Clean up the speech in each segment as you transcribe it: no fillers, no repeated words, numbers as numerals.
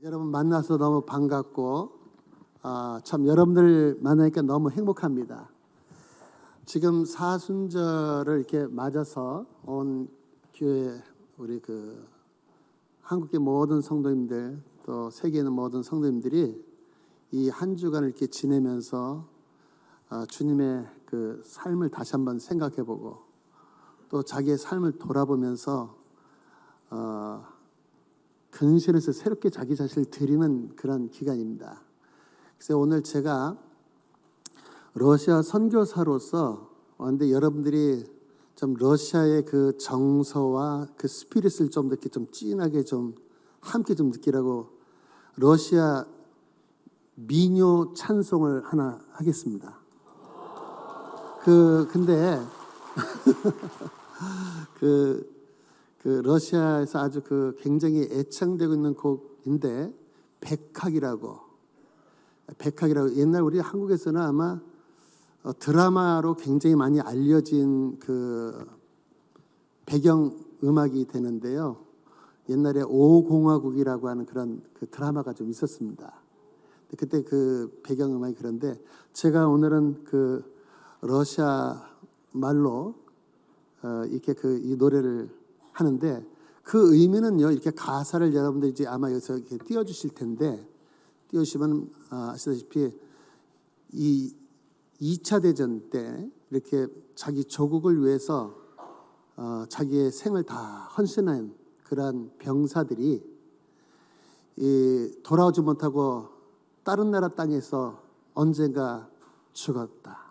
여러분 만나서 너무 반갑고 참 여러분들 만나니까 너무 행복합니다. 지금 사순절을 이렇게 맞아서 온 교회 우리 한국의 모든 성도님들 또 세계에 있는 모든 성도님들이 이 한 주간을 이렇게 지내면서 주님의 그 삶을 다시 한번 생각해보고 또 자기의 삶을 돌아보면서 근신에서 새롭게 자기 자신을 드리는 그런 기간입니다. 그래서 오늘 제가 러시아 선교사로서 근데 여러분들이 좀 러시아의 그 정서와 그 스피릿을 좀 이렇게 좀 진하게 좀 함께 좀 느끼라고 러시아 민요 찬송을 하나 하겠습니다. 근데 러시아에서 아주 굉장히 애창되고 있는 곡인데 백학이라고 옛날 우리 한국에서는 아마 드라마로 굉장히 많이 알려진 배경 음악이 되는데요. 옛날에 오공화국이라고 하는 그런 드라마가 좀 있었습니다. 그때 배경 음악이 그런데 제가 오늘은 러시아 말로 이렇게 이 노래를 하는데 그 의미는요, 이렇게 가사를 여러분들 이제 아마 여기서 이렇게 띄워주실 텐데, 띄우시면 아시다시피 이 2차 대전 때 이렇게 자기 조국을 위해서 자기의 생을 다 헌신한 그러한 병사들이 돌아오지 못하고 다른 나라 땅에서 언젠가 죽었다.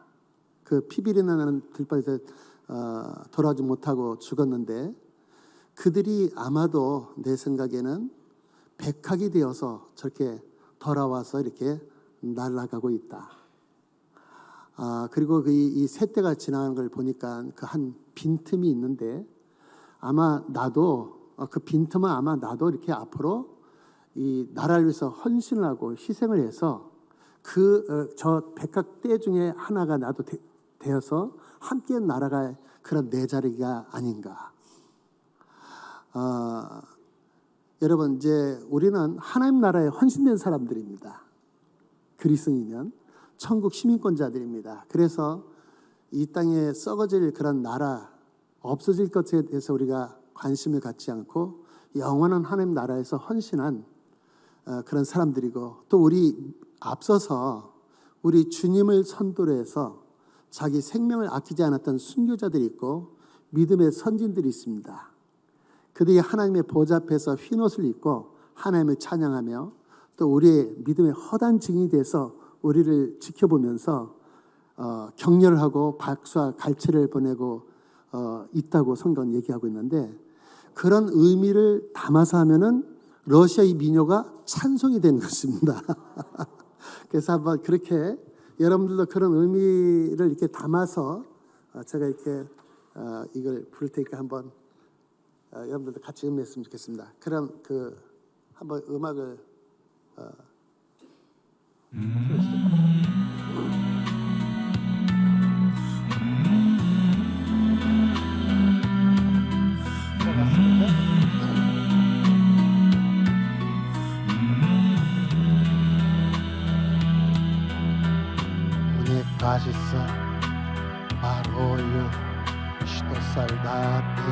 피비린내 나는 들판에서 돌아오지 못하고 죽었는데 그들이 아마도 내 생각에는 백학이 되어서 저렇게 돌아와서 이렇게 날아가고 있다. 그리고 이 세대가 지나가는 걸 보니까 한 빈틈이 있는데 아마 나도 그 빈틈은 아마 나도 이렇게 앞으로 이 나라를 위해서 헌신을 하고 희생을 해서 저 백학 때 중에 하나가 나도 되어서 함께 날아갈 그런 내 자리가 아닌가. 여러분 이제 우리는 하나님 나라에 헌신된 사람들입니다. 그리스도인은 천국 시민권자들입니다. 그래서 이 땅에 썩어질 그런 나라 없어질 것에 대해서 우리가 관심을 갖지 않고 영원한 하나님 나라에서 헌신한 그런 사람들이고 또 우리 앞서서 우리 주님을 선도로 해서 자기 생명을 아끼지 않았던 순교자들이 있고 믿음의 선진들이 있습니다. 그들이 하나님의 보좌 앞에서 흰옷을 입고 하나님을 찬양하며 또 우리의 믿음의 허단 증인이 돼서 우리를 지켜보면서 격려를 하고 박수와 갈채를 보내고 있다고 성경은 얘기하고 있는데 그런 의미를 담아서 하면은 러시아의 민요가 찬송이 되는 것입니다. 그래서 한번 그렇게 여러분들도 그런 의미를 이렇게 담아서 제가 이렇게 이걸 부를 테니까 한번 여러분들도 같이 음미했으면 좋겠습니다. 그럼 한번 음악을 Мне кажется, порою, что солдаты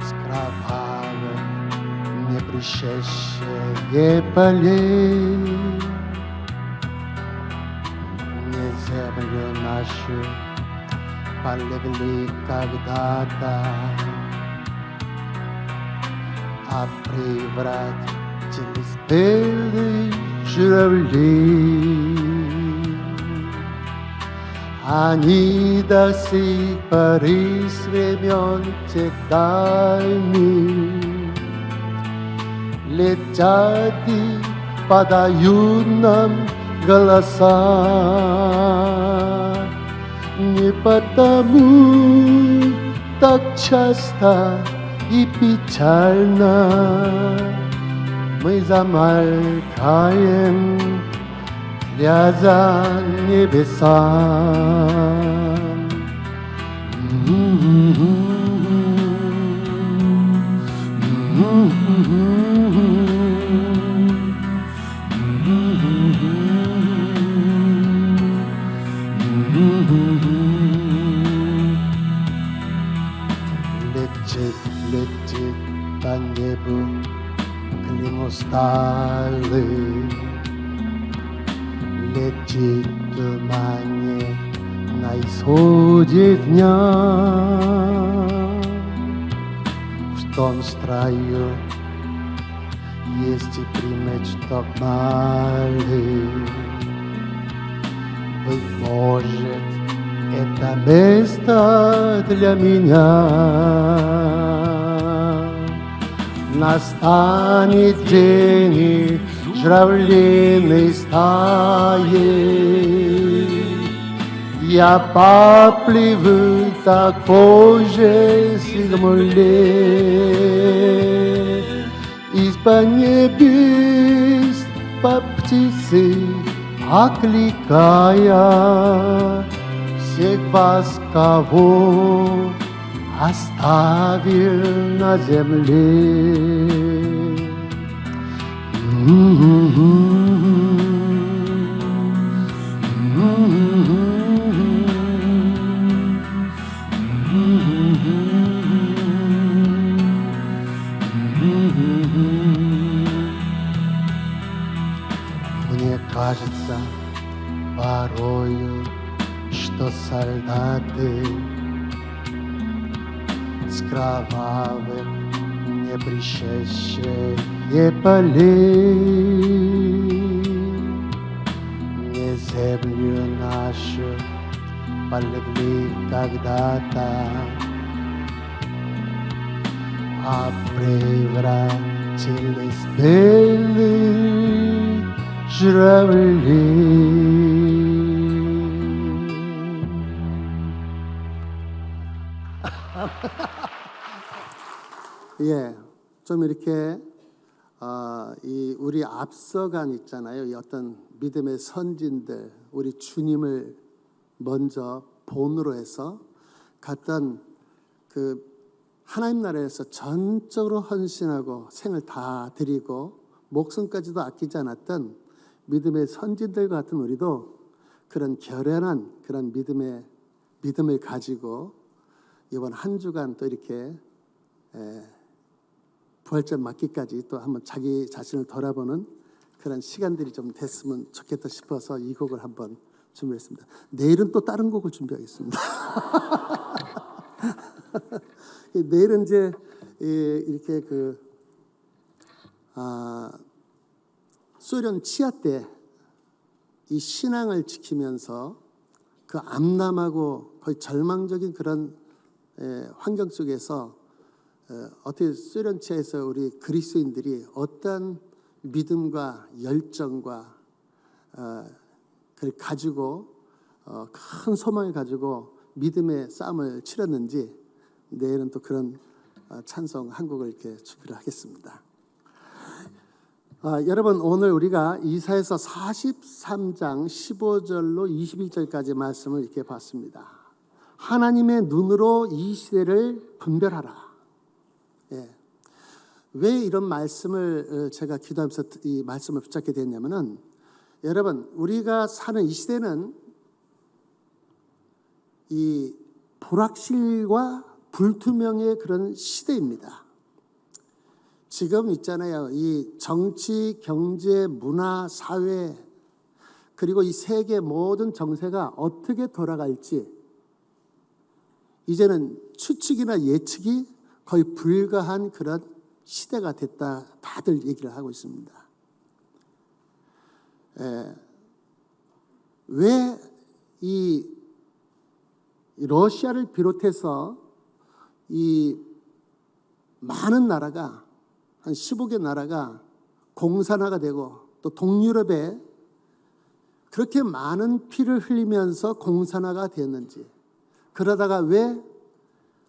скрывают непришедшие полей. Не землю нашу полегли когда-то, а превратились в белые журавли. Ani da si Paris vremente dальний, летят и подают нам голоса. Не потому так часто и печально мы замолкаем, глядя небесам. Летит по небу клин усталый, летит в тумане на исходе дня. В том строю есть и примечток малый. Быть может, это место для меня. Настанет день журавлиной стаи, я поплыву такой же сигмуле. Из-под небес по птицы окликая всех вас, кого оставил на земле. Мне кажется порою, что солдаты с кровавых не пришедшие полей не землю нашу полегли когда-то, а превратились в белых журавлей. 예, 좀 이렇게 이 우리 앞서간 있잖아요. 이 어떤 믿음의 선진들, 우리 주님을 먼저 본으로 해서 갔던 그 하나님 나라에서 전적으로 헌신하고 생을 다 드리고 목숨까지도 아끼지 않았던 믿음의 선진들 같은 우리도 그런 결연한 그런 믿음을 가지고 이번 한 주간 또 이렇게 부활절 맞기까지 또 한번 자기 자신을 돌아보는 그런 시간들이 좀 됐으면 좋겠다 싶어서 이 곡을 한번 준비했습니다. 내일은 또 다른 곡을 준비하겠습니다. 내일은 이제 이렇게 소련 치하 때 이 신앙을 지키면서 그 암담하고 거의 절망적인 그런 환경 속에서 어떻게 소련 치하에서 우리 그리스도인들이 어떤 믿음과 열정과 그걸 가지고 큰 소망을 가지고 믿음의 싸움을 치렀는지 내일은 또 그런 찬송 한 곡을 이렇게 준비를 하겠습니다. 여러분 오늘 우리가 이사야서 43장 15절로 21절까지 말씀을 이렇게 봤습니다. 하나님의 눈으로 이 시대를 분별하라. 예. 왜 이런 말씀을 제가 기도하면서 이 말씀을 붙잡게 됐냐면은 여러분 우리가 사는 이 시대는 이 불확실과 불투명의 그런 시대입니다. 지금 있잖아요. 이 정치, 경제, 문화, 사회 그리고 이 세계 모든 정세가 어떻게 돌아갈지 이제는 추측이나 예측이 거의 불가한 그런 시대가 됐다 다들 얘기를 하고 있습니다. 왜 이 러시아를 비롯해서 이 많은 나라가 한 15개 나라가 공산화가 되고 또 동유럽에 그렇게 많은 피를 흘리면서 공산화가 되었는지, 그러다가 왜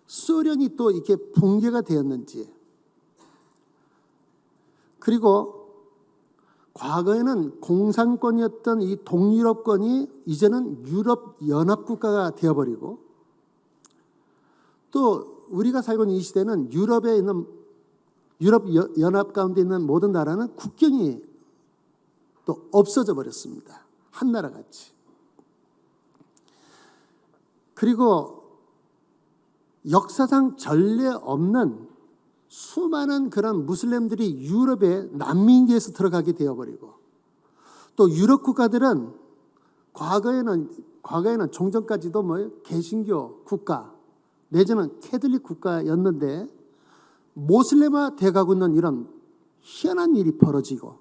소련이 또 이렇게 붕괴가 되었는지, 그리고 과거에는 공산권이었던 이 동유럽권이 이제는 유럽 연합국가가 되어버리고, 또 우리가 살고 있는 이 시대는 유럽에 있는 유럽 연합 가운데 있는 모든 나라는 국경이 또 없어져 버렸습니다. 한 나라 같이. 그리고 역사상 전례 없는 수많은 그런 무슬림들이 유럽에 난민기에서 들어가게 되어버리고, 또 유럽 국가들은 과거에는 종전까지도 개신교 국가 내지는 캐톨릭 국가였는데 모슬렘화 돼가고 있는 이런 희한한 일이 벌어지고,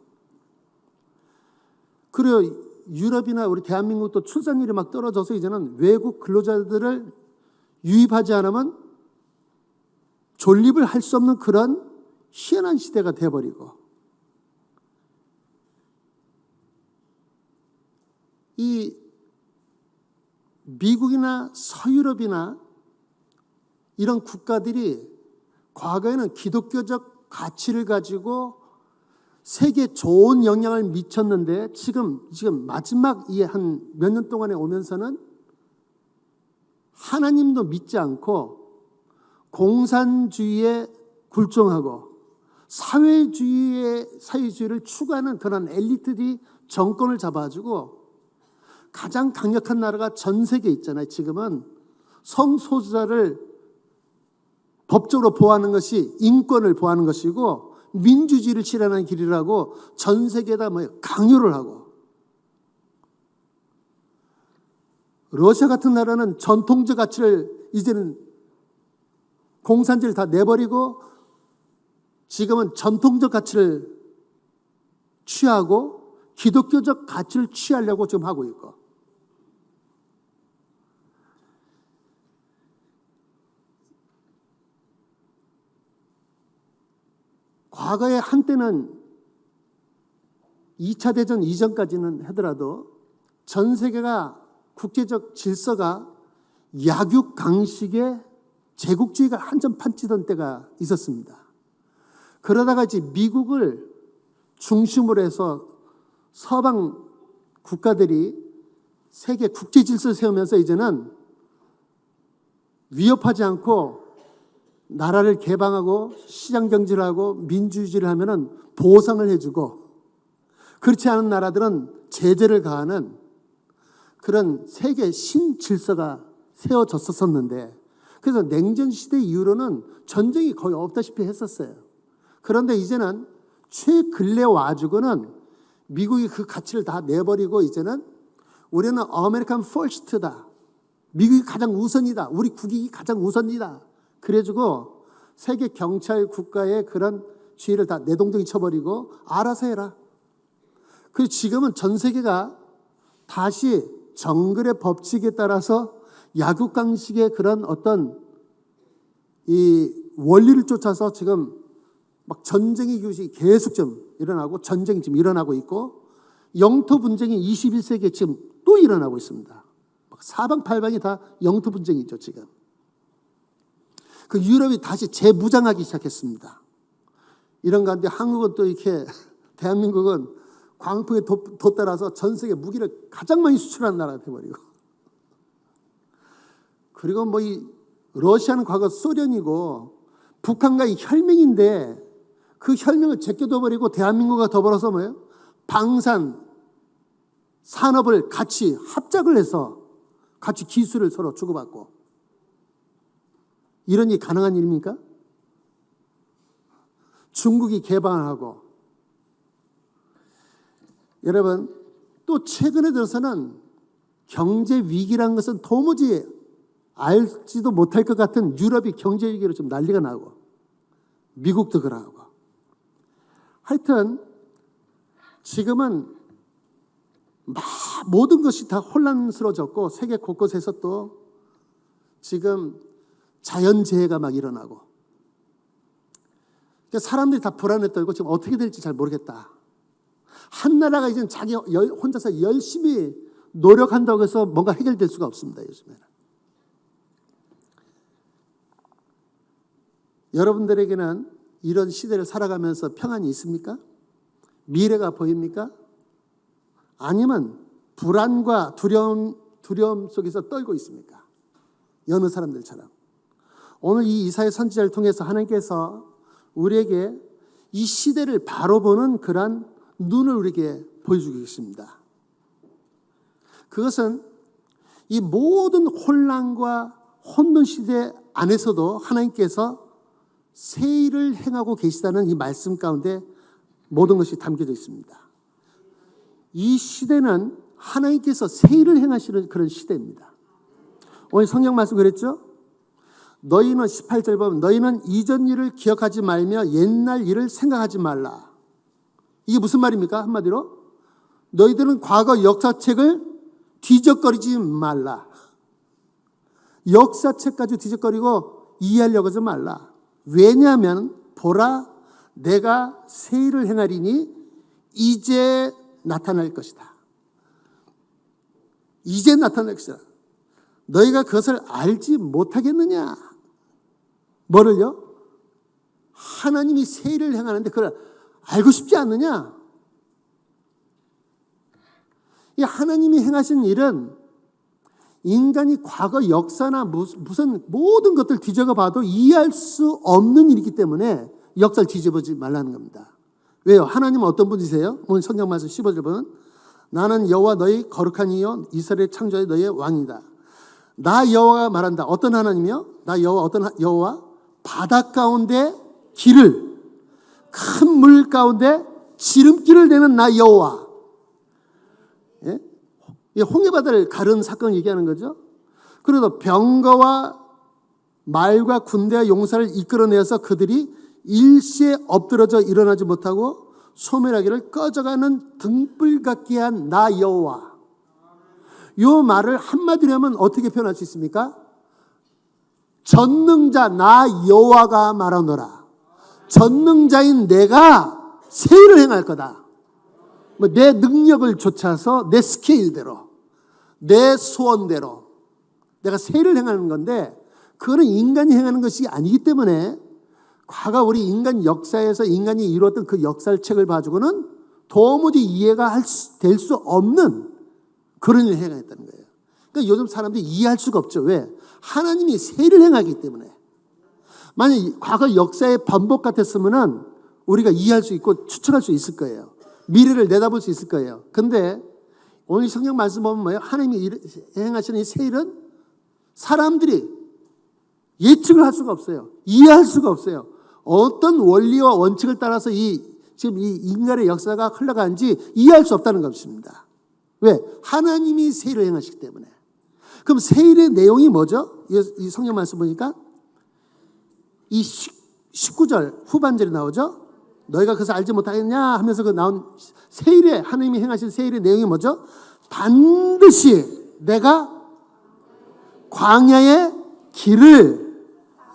그리고 유럽이나 우리 대한민국도 출산율이 막 떨어져서 이제는 외국 근로자들을 유입하지 않으면 존립을 할 수 없는 그런 희한한 시대가 돼버리고, 이 미국이나 서유럽이나 이런 국가들이 과거에는 기독교적 가치를 가지고 세계에 좋은 영향을 미쳤는데 지금 마지막 이 한 몇 년 동안에 오면서는 하나님도 믿지 않고 공산주의에 굴종하고 사회주의를 추구하는 그런 엘리트들이 정권을 잡아가지고, 가장 강력한 나라가 전 세계에 있잖아요. 지금은 성소수자를 법적으로 보호하는 것이 인권을 보호하는 것이고 민주주의를 실현하는 길이라고 전 세계에다 강요를 하고, 러시아 같은 나라는 전통적 가치를 이제는 공산주의를 다 내버리고 지금은 전통적 가치를 취하고 기독교적 가치를 취하려고 지금 하고 있고, 과거에 한때는 2차 대전 이전까지는 하더라도 전 세계가 국제적 질서가 약육강식의 제국주의가 한점 판치던 때가 있었습니다. 그러다가 이제 미국을 중심으로 해서 서방 국가들이 세계 국제 질서를 세우면서 이제는 위협하지 않고 나라를 개방하고 시장 경제를 하고 민주주의를 하면은 보상을 해주고, 그렇지 않은 나라들은 제재를 가하는 그런 세계 신질서가 세워졌었는데, 그래서 냉전 시대 이후로는 전쟁이 거의 없다시피 했었어요. 그런데 이제는 최근래 와주고는 미국이 그 가치를 다 내버리고 이제는 우리는 아메리칸 퍼스트다, 미국이 가장 우선이다, 우리 국익이 가장 우선이다, 그래가지고 세계 경찰 국가의 그런 지위를 다 내동댕이 쳐버리고 알아서 해라. 그리고 지금은 전 세계가 다시 정글의 법칙에 따라서 약육강식의 그런 어떤 이 원리를 쫓아서 지금 막 전쟁의 규칙이 계속 좀 일어나고, 전쟁이 지금 일어나고 있고, 영토 분쟁이 21세기에 지금 또 일어나고 있습니다. 막 사방팔방이 다 영토 분쟁이죠 지금. 그 유럽이 다시 재무장하기 시작했습니다. 이런 가운데 한국은 또 이렇게 대한민국은 광풍에 돛따라서 전 세계 무기를 가장 많이 수출하는 나라가 돼버리고, 그리고 이 러시아는 과거 소련이고 북한과의 혈맹인데 그 혈맹을 제껴둬버리고 대한민국과 더불어서 방산 산업을 같이 합작을 해서 같이 기술을 서로 주고받고, 이런 일이 가능한 일입니까? 중국이 개방을 하고, 여러분 또 최근에 들어서는 경제 위기란 것은 도무지 알지도 못할 것 같은 유럽이 경제 위기로 좀 난리가 나고, 미국도 그러고, 하여튼 지금은 모든 것이 다 혼란스러워졌고 세계 곳곳에서 또 지금 자연재해가 막 일어나고, 그러니까 사람들이 다 불안에 떨고 지금 어떻게 될지 잘 모르겠다. 한 나라가 이제 자기 혼자서 열심히 노력한다고 해서 뭔가 해결될 수가 없습니다. 요즘에는. 여러분들에게는 이런 시대를 살아가면서 평안이 있습니까? 미래가 보입니까? 아니면 불안과 두려움 속에서 떨고 있습니까? 여느 사람들처럼. 오늘 이 이사야 선지자를 통해서 하나님께서 우리에게 이 시대를 바로 보는 그러한 눈을 우리에게 보여주고 계십니다. 그것은 이 모든 혼란과 혼돈 시대 안에서도 하나님께서 새 일을 행하고 계시다는 이 말씀 가운데 모든 것이 담겨져 있습니다. 이 시대는 하나님께서 새 일을 행하시는 그런 시대입니다. 오늘 성경 말씀 그랬죠? 너희는 18절 보면 너희는 이전 일을 기억하지 말며 옛날 일을 생각하지 말라. 이게 무슨 말입니까? 한마디로 너희들은 과거 역사책을 뒤적거리지 말라. 역사책까지 뒤적거리고 이해하려고 하지 말라. 왜냐하면 보라 내가 새 일을 행하리니 이제 나타날 것이다. 이제 나타날 것이다. 너희가 그것을 알지 못하겠느냐? 뭐를요? 하나님이 새 일을 행하는데 그걸 알고 싶지 않느냐? 이 하나님이 행하신 일은 인간이 과거 역사나 무슨 모든 것들 뒤져가 봐도 이해할 수 없는 일이기 때문에 역사를 뒤져보지 말라는 겁니다. 왜요? 하나님은 어떤 분이세요? 오늘 성경 말씀 15절 보면 나는 여호와 너희 거룩한 이요 이스라엘 창조의 너희의 왕이다. 나 여호와가 말한다. 어떤 하나님이요? 나 여호와 어떤 여호와? 바다 가운데 길을 큰 물 가운데 지름길을 내는 나 여호와. 예? 홍해바다를 가른 사건을 얘기하는 거죠. 그래도 병거와 말과 군대와 용사를 이끌어내어서 그들이 일시에 엎드러져 일어나지 못하고 소멸하기를 꺼져가는 등불 같게 한 나 여호와. 이 말을 한마디로 하면 어떻게 표현할 수 있습니까? 전능자 나 여호와가 말하노라. 전능자인 내가 새 일을 행할 거다. 내 능력을 좇아서 내 스케일대로 내 소원대로 내가 새 일을 행하는 건데 그거는 인간이 행하는 것이 아니기 때문에 과거 우리 인간 역사에서 인간이 이루었던 그 역사책을 봐주고는 도무지 이해가 될 수 없는 그런 일을 행했다는 거예요. 그러니까 요즘 사람들이 이해할 수가 없죠. 왜? 하나님이 새 일을 행하기 때문에. 만약 과거 역사의 반복 같았으면 우리가 이해할 수 있고 추측할 수 있을 거예요. 미래를 내다볼 수 있을 거예요. 근데 오늘 성경 말씀 보면 뭐예요? 하나님이 행하시는 이 새 일은 사람들이 예측을 할 수가 없어요. 이해할 수가 없어요. 어떤 원리와 원칙을 따라서 지금 이 인간의 역사가 흘러가는지 이해할 수 없다는 것입니다. 왜? 하나님이 새 일을 행하시기 때문에. 그럼 새 일의 내용이 뭐죠? 이 성경 말씀 보니까 이 19절 후반절이 나오죠? 너희가 그것을 알지 못하겠냐 하면서 그 나온 새 일의 하나님이 행하신 새 일의 내용이 뭐죠? 반드시 내가 광야의 길을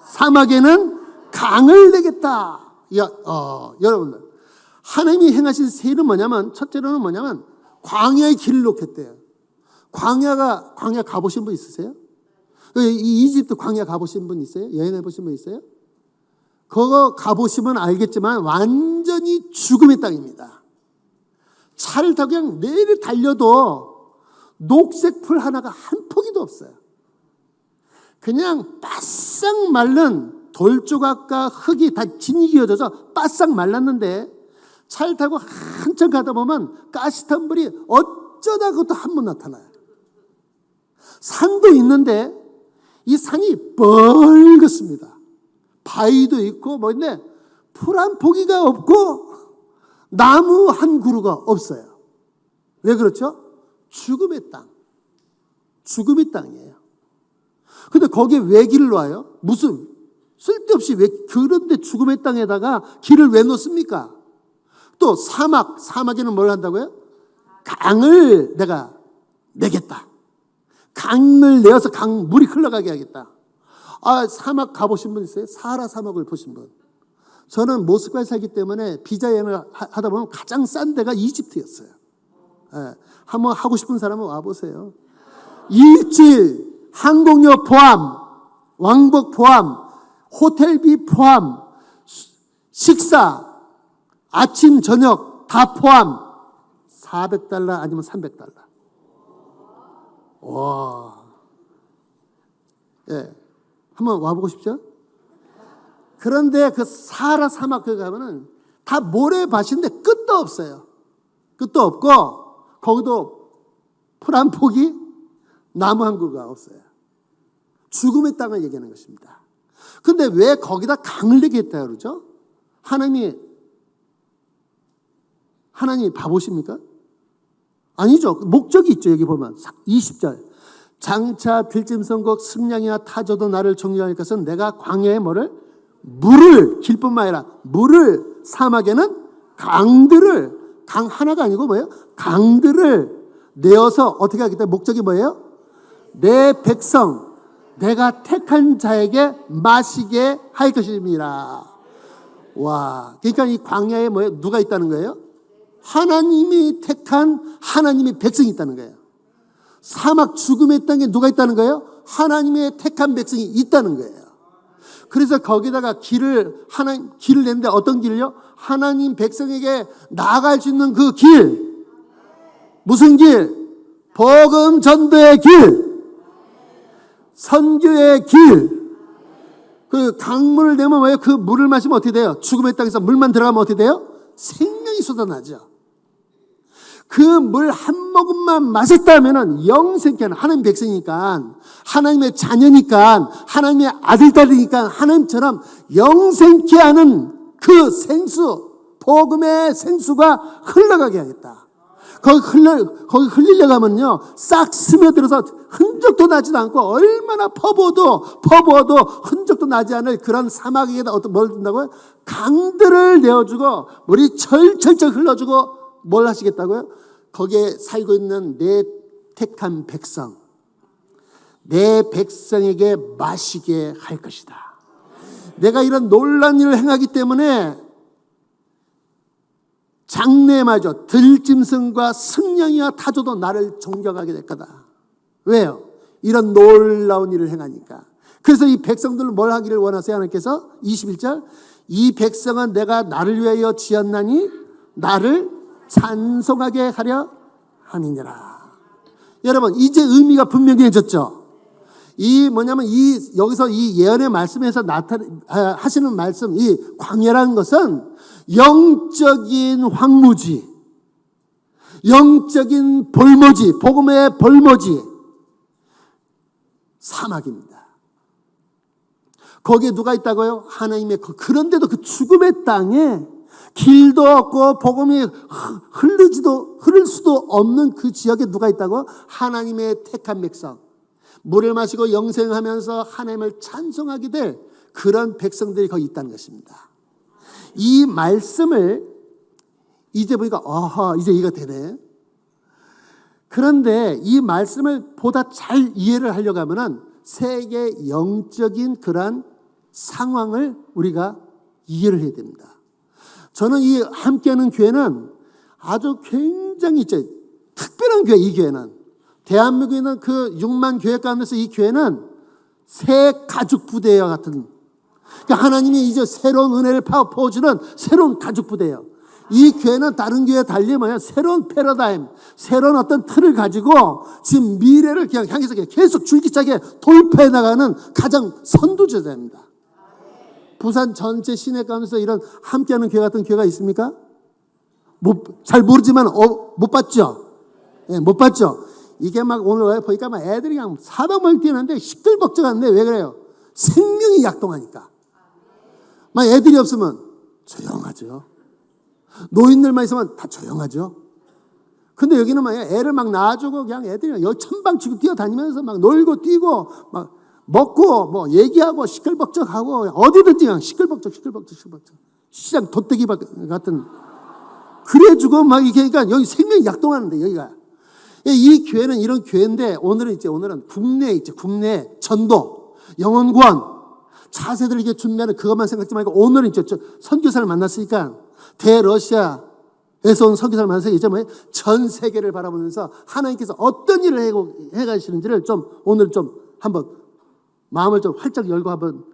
사막에는 강을 내겠다. 여러분들 하나님이 행하신 새 일은 뭐냐면 첫째로는 뭐냐면 광야의 길을 놓겠대요. 광야 가보신 분 있으세요? 이 이집트 광야 가보신 분 있어요? 여행해 보신 분 있어요? 그거 가보시면 알겠지만 완전히 죽음의 땅입니다. 차를 타고 그냥 내일 달려도 녹색 풀 하나가 한 포기도 없어요. 그냥 바싹 말른 돌조각과 흙이 다 진이겨져서 바싹 말랐는데 차를 타고 한참 가다 보면 가시탄 불이 어쩌다 그것도 한 번 나타나요. 산도 있는데 이 산이 벌겋습니다. 바위도 있고 뭐인데 풀 한 포기가 없고 나무 한 그루가 없어요. 왜 그렇죠? 죽음의 땅. 죽음의 땅이에요. 근데 거기에 왜 길을 놔요? 무슨 쓸데없이 왜 그런데 죽음의 땅에다가 길을 왜 놓습니까? 또 사막에는 뭘 한다고요? 강을 내가 내겠다. 강을 내어서 물이 흘러가게 하겠다. 사막 가보신 분 있어요? 사하라 사막을 보신 분? 저는 모스크바에 살기 때문에 비자 여행을 하다 보면 가장 싼 데가 이집트였어요. 예, 한번 하고 싶은 사람은 와보세요. 일주일, 항공료 포함, 왕복 포함, 호텔비 포함, 식사, 아침, 저녁 다 포함 $400 아니면 $300. 와, 예, 한번 와보고 싶죠? 그런데 그 사하라 사막 그 가면은 다 모래밭인데 끝도 없어요. 끝도 없고 거기도 풀 한 폭이 나무 한 그루가 없어요. 죽음의 땅을 얘기하는 것입니다. 근데 왜 거기다 강을 내게 했다 그러죠? 하나님이 바보십니까? 아니죠. 목적이 있죠. 여기 보면 20절. 장차 들짐승국 승냥이와 타조도 나를 존경할 것은 내가 광야에 물을 길뿐만 아니라 물을 사막에는 강 하나가 아니고 뭐예요? 강들을 내어서 어떻게 하겠다? 목적이 뭐예요? 내 백성 내가 택한 자에게 마시게 할 것입니다. 와, 그러니까 이 광야에 뭐예요? 누가 있다는 거예요? 하나님이 택한 하나님의 백성이 있다는 거예요. 사막 죽음의 땅에 누가 있다는 거예요? 하나님의 택한 백성이 있다는 거예요. 그래서 거기다가 길을 냈는데 어떤 길을요? 하나님 백성에게 나아갈 수 있는 그 길. 무슨 길? 복음 전도의 길. 선교의 길. 그 강물을 내면 뭐예요? 그 물을 마시면 어떻게 돼요? 죽음의 땅에서 물만 들어가면 어떻게 돼요? 생명이 쏟아나죠. 그 물 한 모금만 마셨다면은 영생케 하는 하나님 백성이니까, 하나님의 자녀니까, 하나님의 아들, 딸이니까 하나님처럼 영생케 하는 그 생수, 복음의 생수가 흘러가게 하겠다. 거기 흘리려고 하면요, 싹 스며들어서 흔적도 나지도 않고, 얼마나 퍼부어도 흔적도 나지 않을 그런 사막에다 뭘 준다고요? 강들을 내어주고, 물이 철철철 흘러주고, 뭘 하시겠다고요? 거기에 살고 있는 내 택한 백성, 내 백성에게 마시게 할 것이다. 내가 이런 놀라운 일을 행하기 때문에 장래마저 들짐승과 승냥이와 타조도 나를 존경하게 될 거다. 왜요? 이런 놀라운 일을 행하니까. 그래서 이 백성들은 뭘 하기를 원하세요? 하나님께서 21절, 이 백성은 내가 나를 위하여 지었나니 나를 찬송하게 하려 함이니라. 여러분, 이제 의미가 분명해졌죠? 여기서 이 예언의 말씀에서 하시는 말씀, 이 광야라는 것은 영적인 황무지, 영적인 볼모지, 복음의 볼모지, 사막입니다. 거기에 누가 있다고요? 하나님의 그런데도 그 죽음의 땅에 길도 없고 복음이 흐를 수도 없는 그 지역에 누가 있다고? 하나님의 택한 백성, 물을 마시고 영생하면서 하나님을 찬송하게 될 그런 백성들이 거기 있다는 것입니다. 이 말씀을 이제 보니까 이제 이해가 되네. 그런데 이 말씀을 보다 잘 이해를 하려고 하면은 세계 영적인 그런 상황을 우리가 이해를 해야 됩니다. 저는 이 함께하는 교회는 아주 굉장히 특별한 교회, 이 교회는. 대한민국에 있는 그 6만 교회 가운데서 이 교회는 새 가죽 부대와 같은, 그러니까 하나님이 이제 새로운 은혜를 퍼주는 새로운 가죽 부대예요. 이 교회는 다른 교회에 달리 새로운 패러다임, 새로운 어떤 틀을 가지고 지금 미래를 그냥 향해서 계속 줄기차게 돌파해 나가는 가장 선두주자입니다. 부산 전체 시내 가운데서 이런 함께하는 교회 같은 교회가 있습니까? 잘 모르지만 못 봤죠? 예, 못 봤죠? 이게 오늘 보니까 애들이 그냥 사방을 뛰는데 시끌벅적한데 왜 그래요? 생명이 약동하니까. 애들이 없으면 조용하죠. 노인들만 있으면 다 조용하죠. 근데 여기는 애를 낳아주고 그냥 애들이 천방지구 뛰어다니면서 놀고 뛰고 먹고 얘기하고 시끌벅적하고 어디든지 그냥 시끌벅적. 시장 돗대기 같은. 그래주고 이게 그러니까 여기 생명이 약동하는데 여기가. 이 교회는 이런 교회인데 오늘은 국내에 국내 전도. 영혼 구원, 차세들에게 준비하는 그것만 생각하지 말고 오늘은 이제 선교사를 만났으니까 대러시아에서 온 선교사를 만나서 이제 전 세계를 바라보면서 하나님께서 어떤 일을 해가시는지를 좀 오늘 좀 한번 마음을 좀 활짝 열고 한번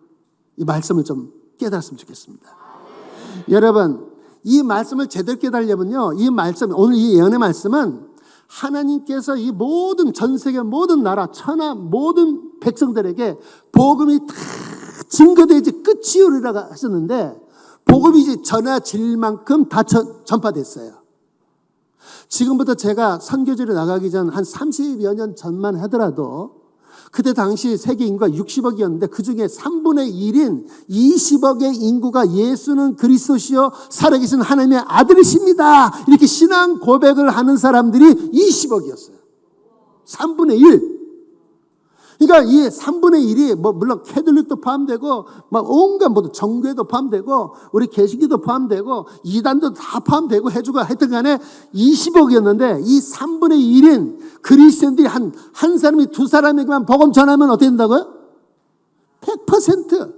이 말씀을 좀 깨달았으면 좋겠습니다. 여러분, 이 말씀을 제대로 깨달으려면요, 이 말씀, 오늘 이 예언의 말씀은 하나님께서 이 모든 전 세계 모든 나라, 천하 모든 백성들에게 복음이 다 증거되지 끝이 오리라 하셨는데 복음이 이제 전해질 만큼 다 전파됐어요. 지금부터 제가 선교지로 나가기 전 한 30여 년 전만 하더라도 그때 당시 세계 인구가 60억이었는데 그중에 3분의 1인 20억의 인구가 예수는 그리스도시요 살아계신 하나님의 아들이십니다, 이렇게 신앙 고백을 하는 사람들이 20억이었어요. 3분의 1. 그러니까 이 3분의 1이 물론 캐톨릭도 포함되고 온갖 모든 정교회도 포함되고 우리 개신교도 포함되고 이단도 다 포함되고 해주고 하여튼 간에 20억이었는데 이 3분의 1인 그리스도인들이 한 사람이 두 사람에게만 복음 전하면 어떻게 된다고요? 100%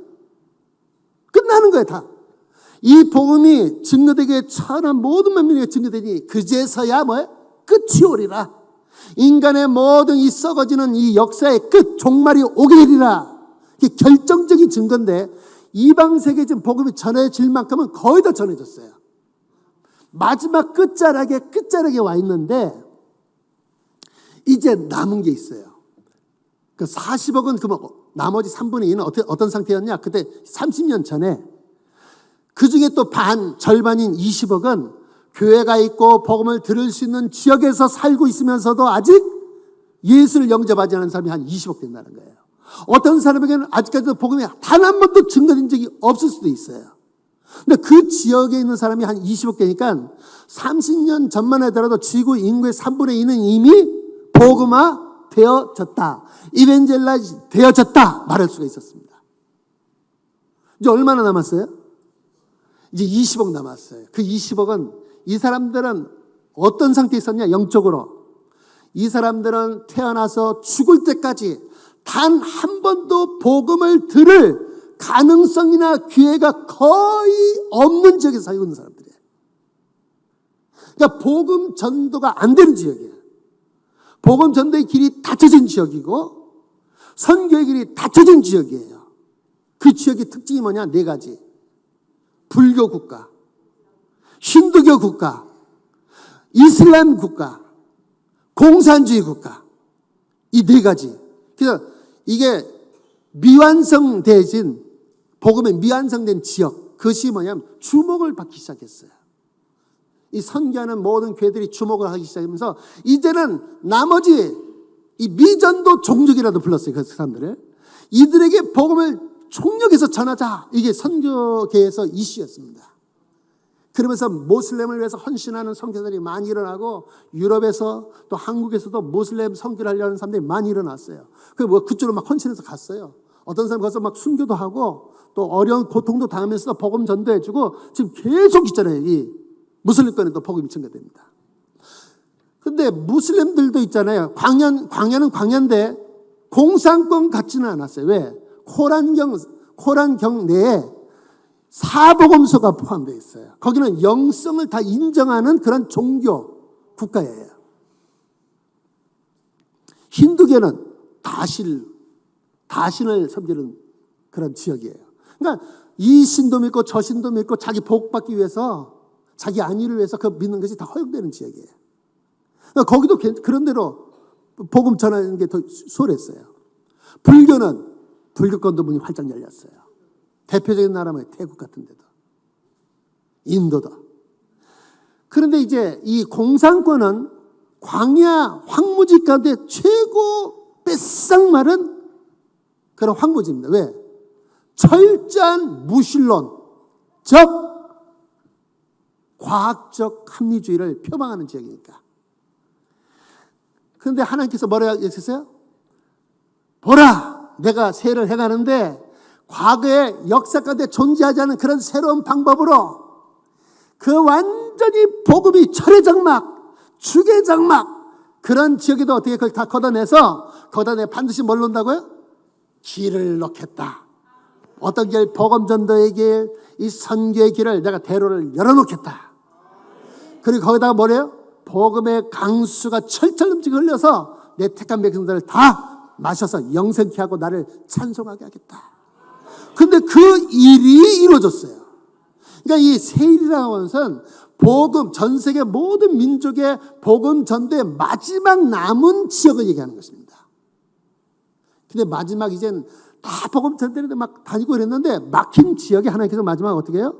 끝나는 거예요. 다. 이 복음이 증거되기에 천한 모든 만민에게 증거되니 그제서야 끝이 오리라. 인간의 모든 이 썩어지는 이 역사의 끝, 종말이 오게 되리라. 이게 결정적인 증거인데 이방 세계에 지금 복음이 전해질 만큼은 거의 다 전해졌어요. 마지막 끝자락에 와 있는데 이제 남은 게 있어요. 그 40억은 나머지 3분의 2는 어떤 상태였냐? 그때 30년 전에 그 중에 또 절반인 20억은 교회가 있고 복음을 들을 수 있는 지역에서 살고 있으면서도 아직 예수를 영접하지 않은 사람이 한 20억 된다는 거예요. 어떤 사람에게는 아직까지도 복음이 단 한 번도 증거된 적이 없을 수도 있어요. 근데 그 지역에 있는 사람이 한 20억 되니까 30년 전만 하더라도 지구 인구의 3분의 2는 이미 복음화 되어졌다, 이벤젤라이즈 되어졌다 말할 수가 있었습니다. 이제 얼마나 남았어요? 이제 20억 남았어요. 그 20억은 이 사람들은 어떤 상태에 있었냐? 영적으로 이 사람들은 태어나서 죽을 때까지 단 한 번도 복음을 들을 가능성이나 기회가 거의 없는 지역에서 살고 있는 사람들이에요. 그러니까 복음 전도가 안 되는 지역이에요. 복음 전도의 길이 닫혀진 지역이고 선교의 길이 닫혀진 지역이에요. 그 지역의 특징이 뭐냐? 4가지. 불교 국가, 힌두교 국가, 이슬람 국가, 공산주의 국가, 이 4가지. 그래서 이게 미완성되진 복음의 미완성된 지역, 그것이 뭐냐면 주목을 받기 시작했어요. 이 선교하는 모든 교회들이 주목을 하기 시작하면서 이제는 나머지 이 미전도 종족이라도 불렀어요. 그 사람들을. 이들에게 복음을 총력에서 전하자. 이게 선교계에서 이슈였습니다. 그러면서 모슬렘을 위해서 헌신하는 선교사들이 많이 일어나고 유럽에서 또 한국에서도 모슬렘 선교를 하려는 사람들이 많이 일어났어요. 그쪽으로 막 헌신해서 갔어요. 어떤 사람 가서 막 순교도 하고 또 어려운 고통도 당하면서 복음 전도해주고 지금 계속 있잖아요. 이 무슬림권에도 복음이 증가됩니다. 근데 무슬림들도 있잖아요. 광야는 광야인데 공산권 같지는 않았어요. 왜? 코란경 내에 사복음서가 포함되어 있어요. 거기는 영성을 다 인정하는 그런 종교 국가예요. 힌두교는 다신을 섬기는 그런 지역이에요. 그러니까 이 신도 믿고 저 신도 믿고 자기 복받기 위해서 자기 안위를 위해서 그 믿는 것이 다 허용되는 지역이에요. 그러니까 거기도 그런 대로 복음 전하는 게 더 수월했어요. 불교는 불교권도 문이 활짝 열렸어요. 대표적인 나라면 태국 같은 데도, 인도도. 그런데 이제 이 공산권은 광야 황무지 가운데 최고 뺏상 마른 그런 황무지입니다. 왜? 철저한 무신론, 즉 과학적 합리주의를 표방하는 지역이니까. 그런데 하나님께서 뭐라고 했었어요? 보라! 내가 세를 해가는데 과거의 역사 가운데 존재하지 않은 그런 새로운 방법으로 그 완전히 복음이 철의 장막, 죽의 장막 그런 지역에도 어떻게 그걸 다 걷어내서 걷어내 반드시 뭘 놓는다고요? 길을 놓겠다. 어떤 길? 복음 전도의 길, 이 선교의 길을 내가 대로를 열어놓겠다. 그리고 거기다가 뭐래요? 복음의 강수가 철철 넘치게 흘려서 내 택한 백성들을 다 마셔서 영생케 하고 나를 찬송하게 하겠다. 근데 그 일이 이루어졌어요. 그러니까 이 세일이라고 하는 것은 복음, 전 세계 모든 민족의 복음 전도의 마지막 남은 지역을 얘기하는 것입니다. 근데 마지막 이젠 다 복음 전도를 막 다니고 이랬는데 막힌 지역에 하나님께서 마지막 어떻게 해요?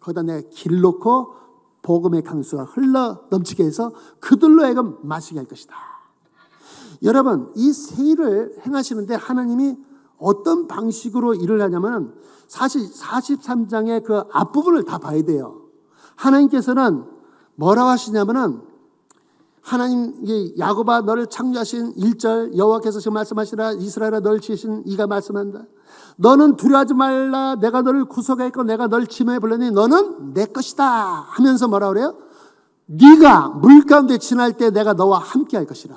거기다 내가 길 놓고 복음의 강수가 흘러 넘치게 해서 그들로 하여금 마시게 할 것이다. 여러분, 이 세일을 행하시는데 하나님이 어떤 방식으로 일을 하냐면 사실 43장의 그 앞부분을 다 봐야 돼요. 하나님께서는 뭐라고 하시냐면은 하나님 야곱아 너를 창조하신 1절 여호와께서 지금 말씀하시라 이스라엘아 너를 지으신 이가 말씀한다. 너는 두려워하지 말라. 내가 너를 구속하였고 내가 너를 지명해 불렀으니 너는 내 것이다 하면서 뭐라 그래요? 네가 물 가운데 지날 때 내가 너와 함께 할 것이라.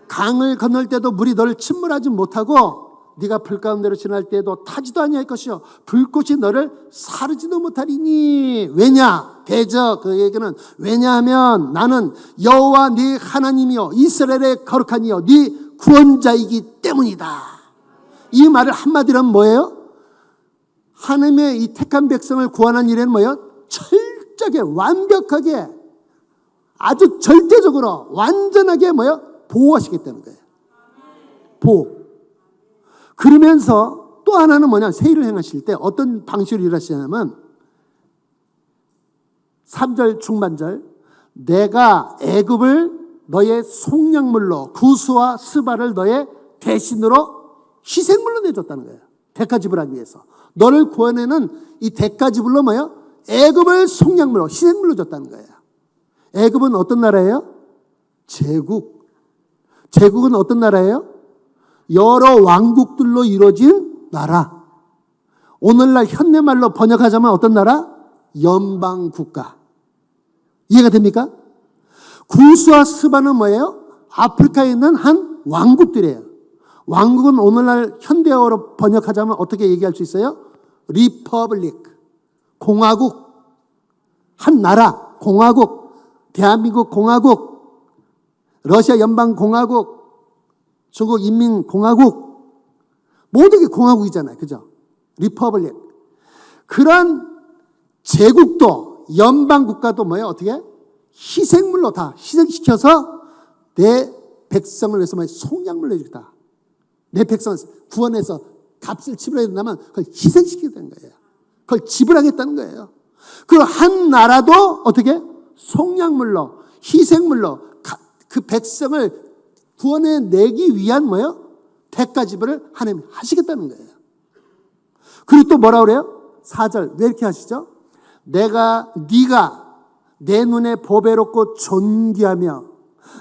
강을 건널 때도 물이 너를 침몰하지 못하고 네가 불 가운데로 지날 때도 타지도 아니할 것이요 불꽃이 너를 사르지도 못하리니. 왜냐? 대저 그 얘기는 왜냐하면 나는 여호와 네 하나님이요 이스라엘의 거룩한 이요 네 구원자이기 때문이다. 이 말을 한마디로 하면 뭐예요? 하나님의 이 택한 백성을 구원한 일에는 뭐예요? 철저하게 완벽하게 아주 절대적으로 완전하게 뭐예요? 보호하시겠다는 거예요. 보호. 그러면서 또 하나는 뭐냐? 세일을 행하실 때 어떤 방식으로 일하시냐면 3절 중반절 내가 애굽을 너의 속량물로 구스와 스바를 너의 대신으로 희생물로 내줬다는 거예요. 대가 지불하기 위해서. 너를 구원해는 이 대가 지불로 뭐예요? 애굽을 속량물로 희생물로 줬다는 거예요. 애굽은 어떤 나라예요? 제국. 제국은 어떤 나라예요? 여러 왕국들로 이루어진 나라. 오늘날 현대말로 번역하자면 어떤 나라? 연방국가. 이해가 됩니까? 구스와 스바는 뭐예요? 아프리카에 있는 한 왕국들이에요. 왕국은 오늘날 현대어로 번역하자면 어떻게 얘기할 수 있어요? 리퍼블릭. 공화국. 한 나라. 공화국. 대한민국 공화국. 러시아 연방공화국. 중국 인민공화국. 모든 게 공화국이잖아요. 그죠? 리퍼블릭. 그런 제국도 연방국가도 뭐예요? 어떻게? 희생물로 다 희생시켜서 내 백성을 위해서 속량물로 해주겠다. 내 백성을 구원해서 값을 지불해야 된다면 그걸 희생시키겠다는 거예요. 그걸 지불하겠다는 거예요. 그 한 나라도 어떻게? 속량물로 희생물로 그 백성을 구원해 내기 위한 뭐예요? 대가 지불을 하나님 하시겠다는 거예요. 그리고 또 뭐라 그래요? 4절 왜 이렇게 하시죠? 네가 내 눈에 보배롭고 존귀하며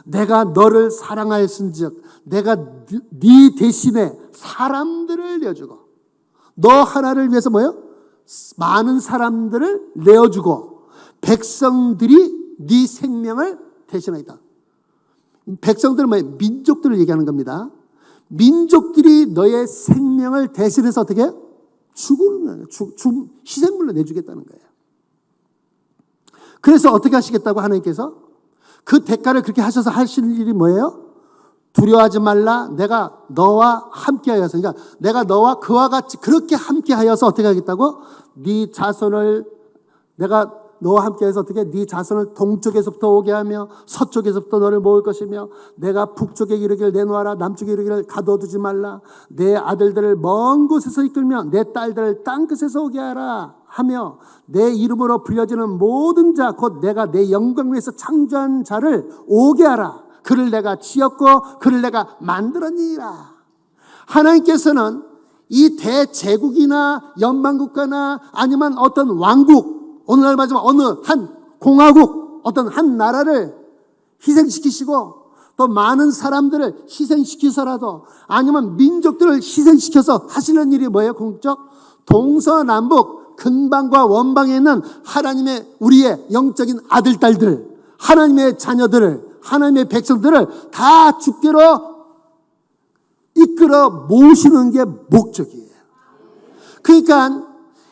내가 너를 사랑하였은즉 내가 네 대신에 사람들을 내어주고 너 하나를 위해서 뭐예요? 많은 사람들을 내어주고 백성들이 네 생명을 대신하겠다. 백성들은 뭐예요? 민족들을 얘기하는 겁니다. 민족들이 너의 생명을 대신해서 어떻게 해요? 희생물로 내주겠다는 거예요. 그래서 어떻게 하시겠다고 하나님께서? 그 대가를 그렇게 하셔서 하시는 일이 뭐예요? 두려워하지 말라. 내가 너와 함께 하여서. 그러니까 내가 너와 그와 같이 그렇게 함께 하여서 어떻게 하겠다고? 네 자손을 내가 너와 함께해서 어떻게 네 자손을 동쪽에서부터 오게 하며 서쪽에서부터 너를 모을 것이며 내가 북쪽에 이르기를 내놓아라 남쪽에 이르기를 가둬두지 말라 내 아들들을 먼 곳에서 이끌며 내 딸들을 땅끝에서 오게 하라 하며 내 이름으로 불려지는 모든 자 곧 내가 내 영광 위에서 창조한 자를 오게 하라. 그를 내가 지었고 그를 내가 만들었니라. 하나님께서는 이 대제국이나 연방국가나 아니면 어떤 왕국 오늘날 말하자면 어느 한 공화국 어떤 한 나라를 희생시키시고 또 많은 사람들을 희생시키서라도 아니면 민족들을 희생시켜서 하시는 일이 뭐예요? 궁극적 동서남북 근방과 원방에 있는 하나님의 우리의 영적인 아들 딸들 하나님의 자녀들을 하나님의 백성들을 다 주께로 이끌어 모시는 게 목적이에요. 그러니까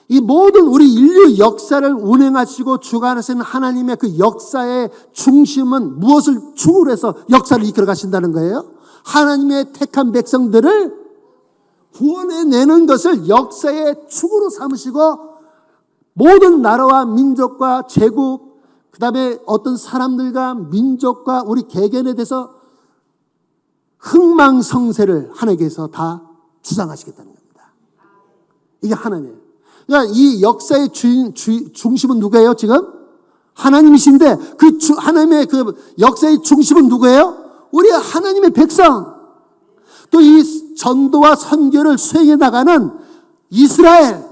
이 모든 우리 인류 역사를 운행하시고 주관하시는 하나님의 그 역사의 중심은 무엇을 축으로 해서 역사를 이끌어 가신다는 거예요? 하나님의 택한 백성들을 구원해내는 것을 역사의 축으로 삼으시고 모든 나라와 민족과 제국, 그 다음에 어떤 사람들과 민족과 우리 개개인에 대해서 흥망성쇠를 하나님께서 다 주장하시겠다는 겁니다. 이게 하나님이에요. 그러니까 이 역사의 중심은 누구예요? 지금 하나님이신데 하나님의 그 역사의 중심은 누구예요? 우리 하나님의 백성. 또 이 전도와 선교를 수행해 나가는 이스라엘,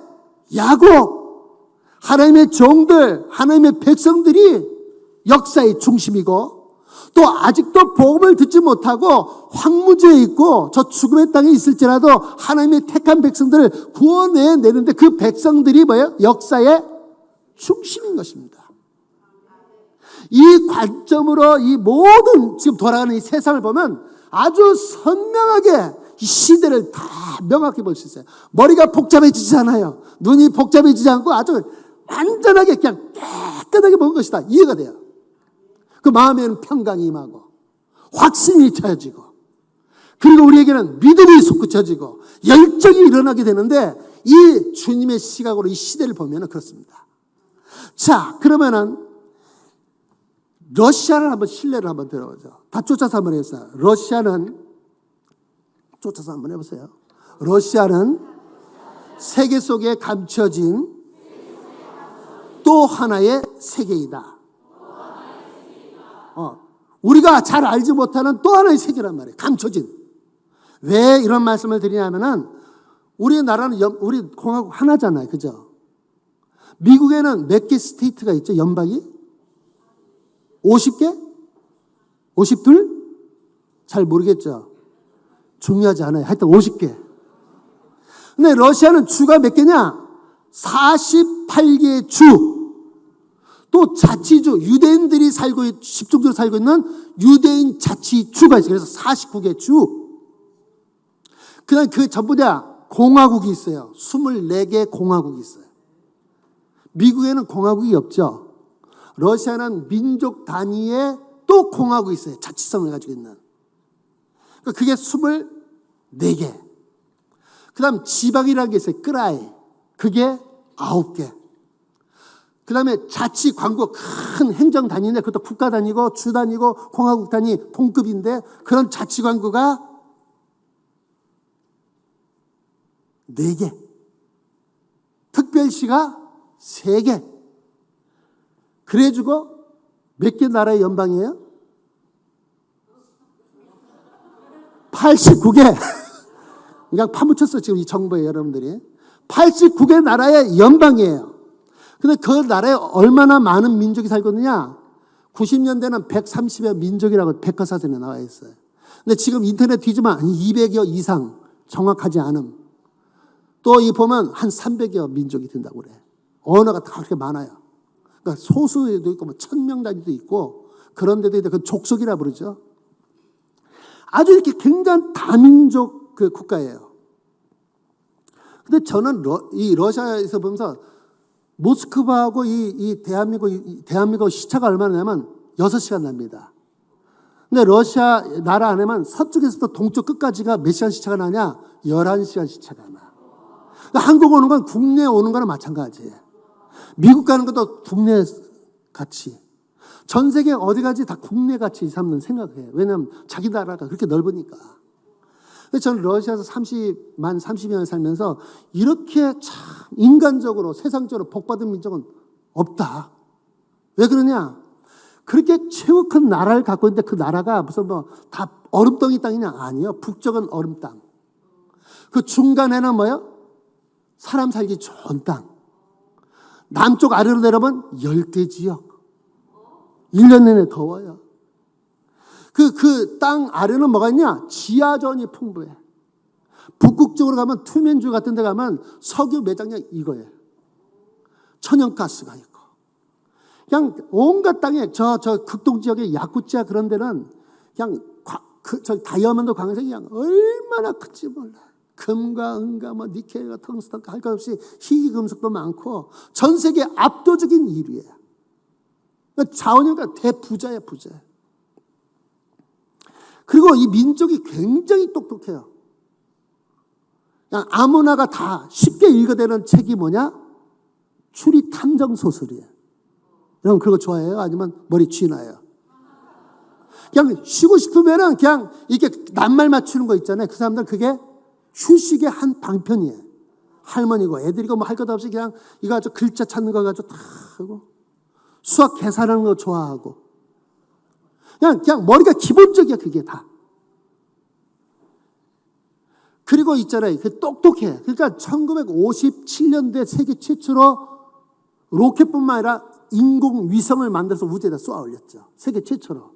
야곱, 하나님의 종들, 하나님의 백성들이 역사의 중심이고, 또 아직도 복음을 듣지 못하고 황무지에 있고 저 죽음의 땅에 있을지라도 하나님의 택한 백성들을 구원해 내는데 그 백성들이 뭐예요? 역사의 중심인 것입니다. 이 관점으로 이 모든 지금 돌아가는 이 세상을 보면 아주 선명하게 이 시대를 다 명확히 볼 수 있어요. 머리가 복잡해지지 않아요. 눈이 복잡해지지 않고 아주 완전하게 그냥 깨끗하게 본 것이다. 이해가 돼요. 그 마음에는 평강이 임하고 확신이 차지고, 그리고 우리에게는 믿음이 솟구쳐지고 열정이 일어나게 되는데, 이 주님의 시각으로 이 시대를 보면 그렇습니다. 자, 그러면은 러시아를 한번 신뢰를 한번 들어보죠. 다 쫓아서 한번 해보세요. 러시아는 쫓아서 한번 해보세요. 러시아는 세계 속에 감춰진 또 하나의 세계이다. 우리가 잘 알지 못하는 또 하나의 세계란 말이에요. 감춰진. 왜 이런 말씀을 드리냐면은 우리나라는 우리 공화국 하나잖아요. 그죠? 미국에는 몇 개 스테이트가 있죠? 연방이? 50개? 52? 잘 모르겠죠. 중요하지 않아요. 하여튼 50개. 근데 러시아는 주가 몇 개냐? 48개의 주. 또 자치주, 유대인들이 집중적으로 살고 있는 유대인 자치주가 있어요. 그래서 49개 주. 그 다음에 그 전부 다 공화국이 있어요. 24개 공화국이 있어요. 미국에는 공화국이 없죠. 러시아는 민족 단위의 또 공화국이 있어요. 자치성을 가지고 있는. 그러니까 그게 24개. 그 다음 지방이라는 게 있어요. 크라이. 그게 9개. 그 다음에 자치 광고, 큰 행정 단위인데 그것도 국가 단위고 주 단위고 공화국 단위 동급인데, 그런 자치 광고가 4개. 특별시가 3개. 그래가지고 몇 개 나라의 연방이에요? 89개. 그냥 파묻혔어 지금 이 정부에 여러분들이. 89개 나라의 연방이에요. 근데 그 나라에 얼마나 많은 민족이 살고 있느냐? 90년대는 130여 민족이라고 백과사전에 나와 있어요. 근데 지금 인터넷 뒤지면 200여 이상, 정확하지 않음. 또 이 보면 한 300여 민족이 된다고 그래. 언어가 다 그렇게 많아요. 그러니까 소수에도 있고 뭐 1000명 단위도 있고 그런 데도 있는데 그 족속이라 부르죠. 아주 이렇게 굉장한 다민족 그 국가예요. 근데 저는 이 러시아에서 보면서 모스크바하고 이 대한민국 시차가 얼마나 나면 6시간 납니다. 근데 러시아 나라 안에만 서쪽에서부터 동쪽 끝까지가 몇 시간 시차가 나냐? 11시간 시차가 나. 그러니까 한국 오는 건 국내에 오는 거랑 마찬가지예요. 미국 가는 것도 국내 가치. 전 세계 어디 가지 다 국내 가치 삼는 생각해요. 왜냐하면 자기 나라가 그렇게 넓으니까. 저는 러시아에서 30여 년 살면서 이렇게 참 인간적으로 세상적으로 복받은 민족은 없다. 왜 그러냐? 그렇게 최고 큰 나라를 갖고 있는데 그 나라가 무슨 뭐 다 얼음덩이 땅이냐? 아니요. 북쪽은 얼음 땅. 그 중간에는 뭐요? 사람 살기 좋은 땅. 남쪽 아래로 내려오면 열대 지역. 1년 내내 더워요. 그 땅 아래는 뭐가 있냐? 지하전이 풍부해. 북극 쪽으로 가면 투면주 같은 데 가면 석유 매장량 이거예요. 천연가스가 있고. 그냥 온갖 땅에 저 극동 지역의 야쿠치아 그런 데는 그냥 저 다이아몬드 광석이 얼마나 큰지 몰라. 금과 은과 뭐 니켈과 텅스턴 할 것 없이 희귀 금속도 많고 전 세계 압도적인 1위예요. 자원이니까 대부자야, 부자. 그리고 이 민족이 굉장히 똑똑해요. 그냥 아무나가 다 쉽게 읽어대는 책이 뭐냐? 추리 탐정 소설이에요. 여러분 그거 좋아해요? 아니면 머리 쥐나요? 그냥 쉬고 싶으면은 그냥 이렇게 낱말 맞추는 거 있잖아요. 그 사람들 그게 휴식의 한 방편이에요. 할머니고 애들이고 뭐 할 것 없이 그냥 이거 아주 글자 찾는 거 가지고 다 하고 수학 계산하는 거 좋아하고 그냥 머리가 기본적이야 그게 다. 그리고 있잖아요. 그 똑똑해. 그러니까 1957년도에 세계 최초로 로켓뿐만 아니라 인공위성을 만들어서 우주에다 쏘아 올렸죠. 세계 최초로.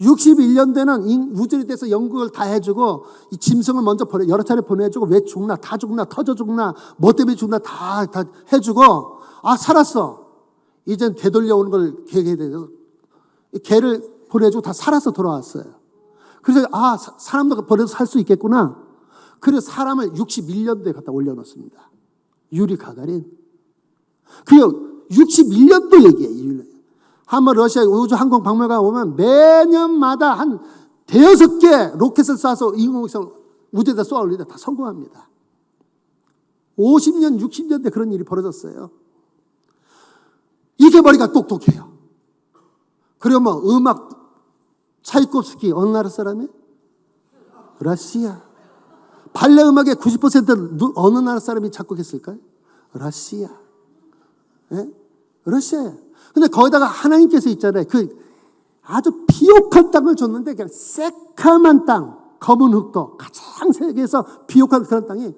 61년대는 우주에 대해서 연구를 다 해주고 이 짐승을 먼저 여러 차례 보내주고 왜 죽나 다 죽나 터져 죽나 뭐 때문에 죽나 다 해주고 아 살았어. 이젠 되돌려오는 걸 계획해야 돼서 개를 보내주고 다 살아서 돌아왔어요. 그래서 아 사람도 보내서 살 수 있겠구나. 그래서 사람을 61년도에 갖다 올려놓습니다. 유리 가가린. 그 61년도 얘기예요. 한번 러시아 우주항공박물관 오면 매년마다 한 대여섯 개 로켓을 쏴서 인공위성 우주에다 쏘아 올리다 다 성공합니다. 50년, 60년대 그런 일이 벌어졌어요. 이게 머리가 똑똑해요. 그리고 뭐 음악 차이콥스키 어느 나라 사람이? 러시아. 발레 음악의 90%는 어느 나라 사람이 작곡했을까요? 러시아. 예? 러시아예요. 근데 거기다가 하나님께서 있잖아요. 그 아주 비옥한 땅을 줬는데 그냥 새카만 땅, 검은 흙도 가장 세계에서 비옥한 그런 땅이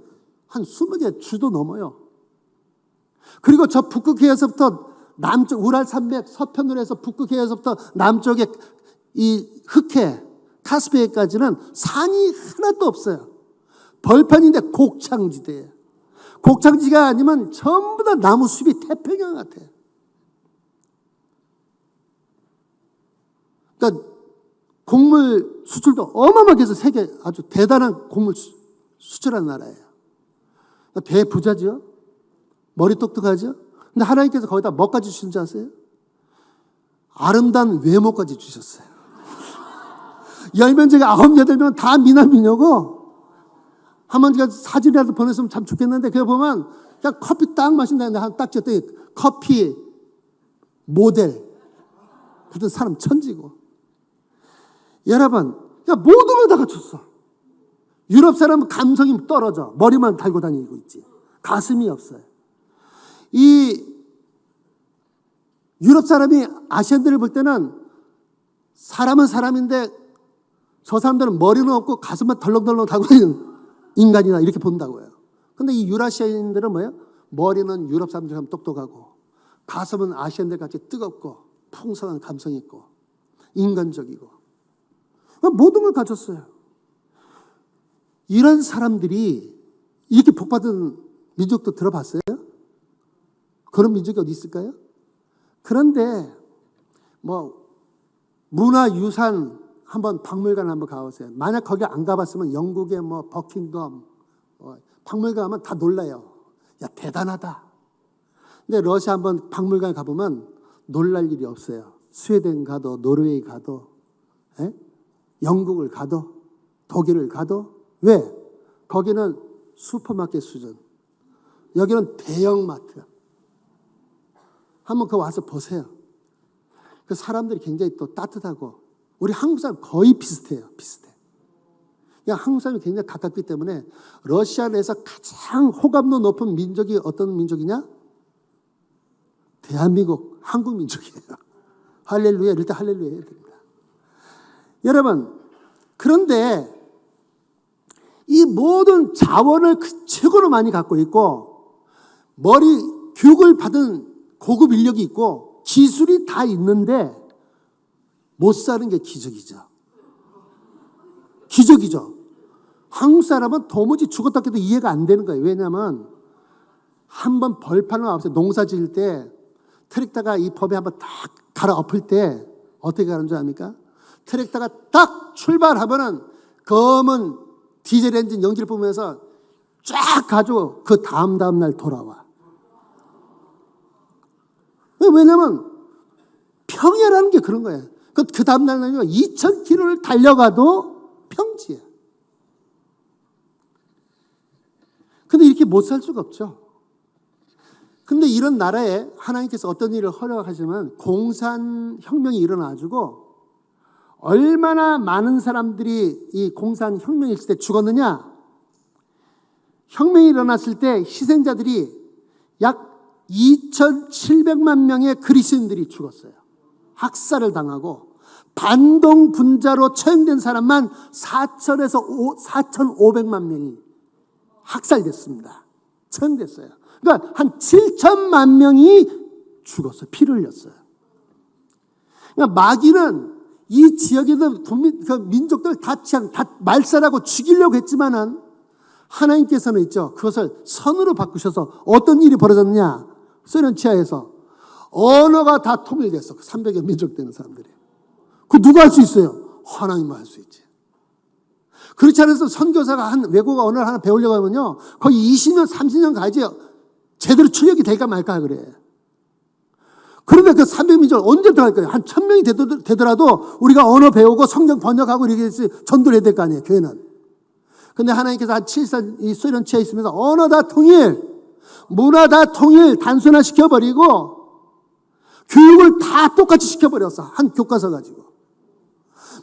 한 20개 주도 넘어요. 그리고 저 북극해에서부터 남쪽 우랄 산맥 서편으로 해서 북극해에서부터 남쪽에 이 흑해 카스피해까지는 산이 하나도 없어요. 벌판인데 곡창지대예요. 곡창지가 아니면 전부 다 나무 숲이 태평양 같아요. 그러니까 곡물 수출도 어마어마하게 해서 세계 아주 대단한 곡물 수출하는 나라예요. 그러니까 대부자죠. 머리 똑똑하죠. 근데 하나님께서 거기다 뭐까지 주신지 아세요? 아름다운 외모까지 주셨어요. 10명 중에 9, 8명 다 미남 미녀고 한번 제가 사진이라도 보냈으면 참 좋겠는데 그거 보면 그냥 커피 딱 마신다는데 딱 쳤더니 커피 모델 그런 사람 천지고 여러분 그러니까 모든 걸 다 갖췄어. 유럽 사람은 감성이 떨어져. 머리만 달고 다니고 있지. 가슴이 없어요. 이 유럽 사람이 아시안들을 볼 때는 사람은 사람인데 저 사람들은 머리는 없고 가슴만 덜렁덜렁 달고 있는 인간이다 이렇게 본다고요. 근데 이 유라시아인들은 뭐예요? 머리는 유럽 사람들처럼 똑똑하고 가슴은 아시안들 같이 뜨겁고 풍성한 감성이 있고 인간적이고 모든 걸 가졌어요. 이런 사람들이 이렇게 복받은 민족도 들어봤어요? 그런 민족이 어디 있을까요? 그런데 뭐 문화유산 한번 박물관 한번 가보세요. 만약 거기 안 가봤으면 영국의 뭐 버킹엄 박물관 가면 다 놀라요. 야 대단하다. 근데 러시아 한번 박물관 가보면 놀랄 일이 없어요. 스웨덴 가도 노르웨이 가도 영국을 가도 독일을 가도 왜? 거기는 슈퍼마켓 수준. 여기는 대형마트. 한번 그거 와서 보세요. 그 사람들이 굉장히 또 따뜻하고 우리 한국 사람 거의 비슷해요. 비슷해. 그냥 한국 사람이 굉장히 가깝기 때문에 러시아 내에서 가장 호감도 높은 민족이 어떤 민족이냐? 대한민국 한국 민족이에요. 할렐루야. 이럴 때 할렐루야 해야 됩니다. 여러분 그런데 이 모든 자원을 최고로 많이 갖고 있고 교육을 받은 고급 인력이 있고 기술이 다 있는데 못 사는 게 기적이죠. 기적이죠. 한국 사람은 도무지 죽었다 깨도 이해가 안 되는 거예요. 왜냐하면 한번 벌판을 와서 농사 지을 때 트랙터가 이 범에 한번 딱 갈아 엎을 때 어떻게 가는 줄 압니까? 트랙터가 딱 출발하면은 검은 디젤 엔진 연기를 뿜으면서 쫙 가지고 그 다음 날 돌아와. 왜냐면 평야라는 게 그런 거예요. 그 다음 날은요 2,000km를 달려가도 평지예요. 근데 이렇게 못 살 수가 없죠. 근데 이런 나라에 하나님께서 어떤 일을 허락하시면 공산혁명이 일어나가지고 얼마나 많은 사람들이 이 공산혁명이 있을 때 죽었느냐. 혁명이 일어났을 때 희생자들이 약 2,700만 명의 그리스인들이 죽었어요. 학살을 당하고 반동 분자로 처형된 사람만 4,000에서 4,500만 명이 학살됐습니다. 처형됐어요. 그러니까 한 7천만 명이 죽었어요. 피를 흘렸어요. 그러니까 마귀는 이 지역에 있는 민족들 다 말살하고 죽이려고 했지만은 하나님께서는 있죠. 그것을 선으로 바꾸셔서 어떤 일이 벌어졌느냐. 소련 치하에서 언어가 다 통일됐어. 300여 민족 되는 사람들이. 그 누가 할 수 있어요? 하나님만 할 수 있지. 그렇지 않아서 선교사가 외국어 언어를 하나 배우려고 하면요. 거의 20년, 30년 가야지 제대로 출력이 될까 말까 그래. 그런데 그 300민족 언제 들어갈 거예요? 한 1,000명이 되더라도 우리가 언어 배우고 성경 번역하고 이렇게 전도를 해야 될 거 아니에요, 교회는. 근데 하나님께서 한 7년 이 소련 치에 있으면서 언어 다 통일, 문화 다 통일, 단순화 시켜버리고 교육을 다 똑같이 시켜버렸어. 한 교과서 가지고.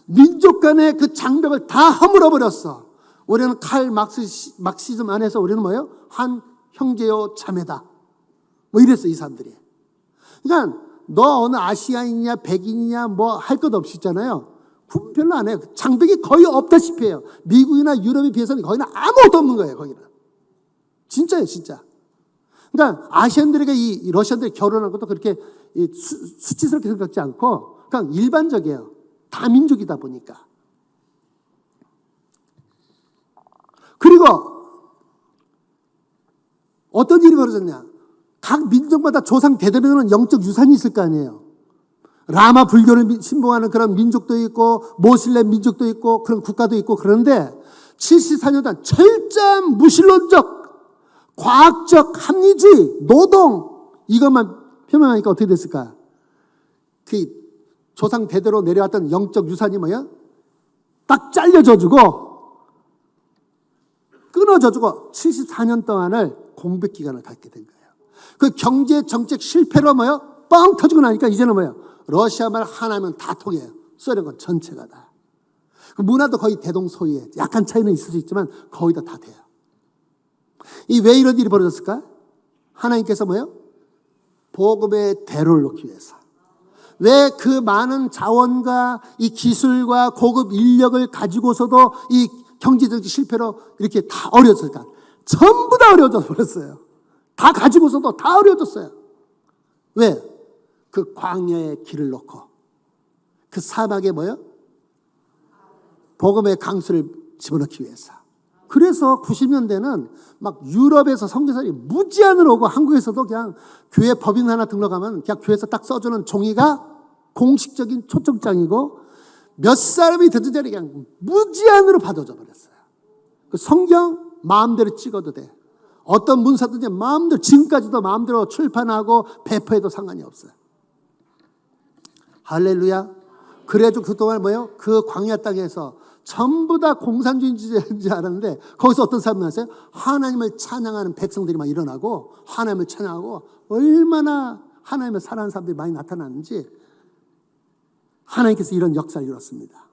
민족 간의 그 장벽을 다 허물어버렸어. 우리는 칼 막시즘 안에서 우리는 뭐예요? 한 형제요 자매다. 뭐 이랬어, 이 사람들이. 그러니까 너 어느 아시아인이냐 백인이냐 뭐 할 것 없이 있잖아요. 구분 별로 안 해요. 장벽이 거의 없다시피 해요. 미국이나 유럽에 비해서는 거기는 아무것도 없는 거예요. 거기는. 진짜예요, 진짜. 그러니까 아시안들에게 이 러시아들이 결혼한 것도 그렇게 수치스럽게 생각지 않고 그냥 일반적이에요. 다민족이다 보니까. 그리고 어떤 일이 벌어졌냐. 각 민족마다 조상 대대로는 영적 유산이 있을 거 아니에요. 라마 불교를 신봉하는 그런 민족도 있고 모슬렘 민족도 있고 그런 국가도 있고 그런데 74년 동안 철저한 무신론적 과학적 합리주의 노동 이것만 표명하니까 어떻게 됐을까? 그 조상 대대로 내려왔던 영적 유산이 뭐야? 딱 잘려져주고 끊어져주고 74년 동안을 공백 기간을 갖게 된 거예요. 그 경제 정책 실패로 뭐요? 뻥 터지고 나니까 이제는 뭐예요? 러시아만 하나면 다 통해요. 소련은 전체가 다. 그 문화도 거의 대동소이해. 약간 차이는 있을 수 있지만 거의 다 돼요. 이 왜 이런 일이 벌어졌을까? 하나님께서 뭐예요? 복음의 대로를 놓기 위해서. 왜 그 많은 자원과 이 기술과 고급 인력을 가지고서도 이 경제적 실패로 이렇게 다 어려졌을까? 전부 다 어려워져 버렸어요. 다 가지고서도 다 어려워졌어요. 왜? 그 광야에 길을 놓고 그 사막에 뭐요? 복음의 강수를 집어넣기 위해서. 그래서 90년대는 막 유럽에서 선교사들이 무제한으로 오고 한국에서도 그냥 교회 법인 하나 등록하면 그냥 교회에서 딱 써주는 종이가 공식적인 초청장이고 몇 사람이 듣는 자리 그냥 무제한으로 받아줘 버렸어요. 그 성경 마음대로 찍어도 돼. 어떤 문서든지 마음대로 지금까지도 마음대로 출판하고 배포해도 상관이 없어요. 할렐루야. 그래도 그동안 뭐예요? 그 광야 땅에서 전부 다 공산주의인지 알았는데 거기서 어떤 사람이 나왔어요? 하나님을 찬양하는 백성들이 막 일어나고 하나님을 찬양하고 얼마나 하나님을 사랑하는 사람들이 많이 나타났는지 하나님께서 이런 역사를 이뤘습니다.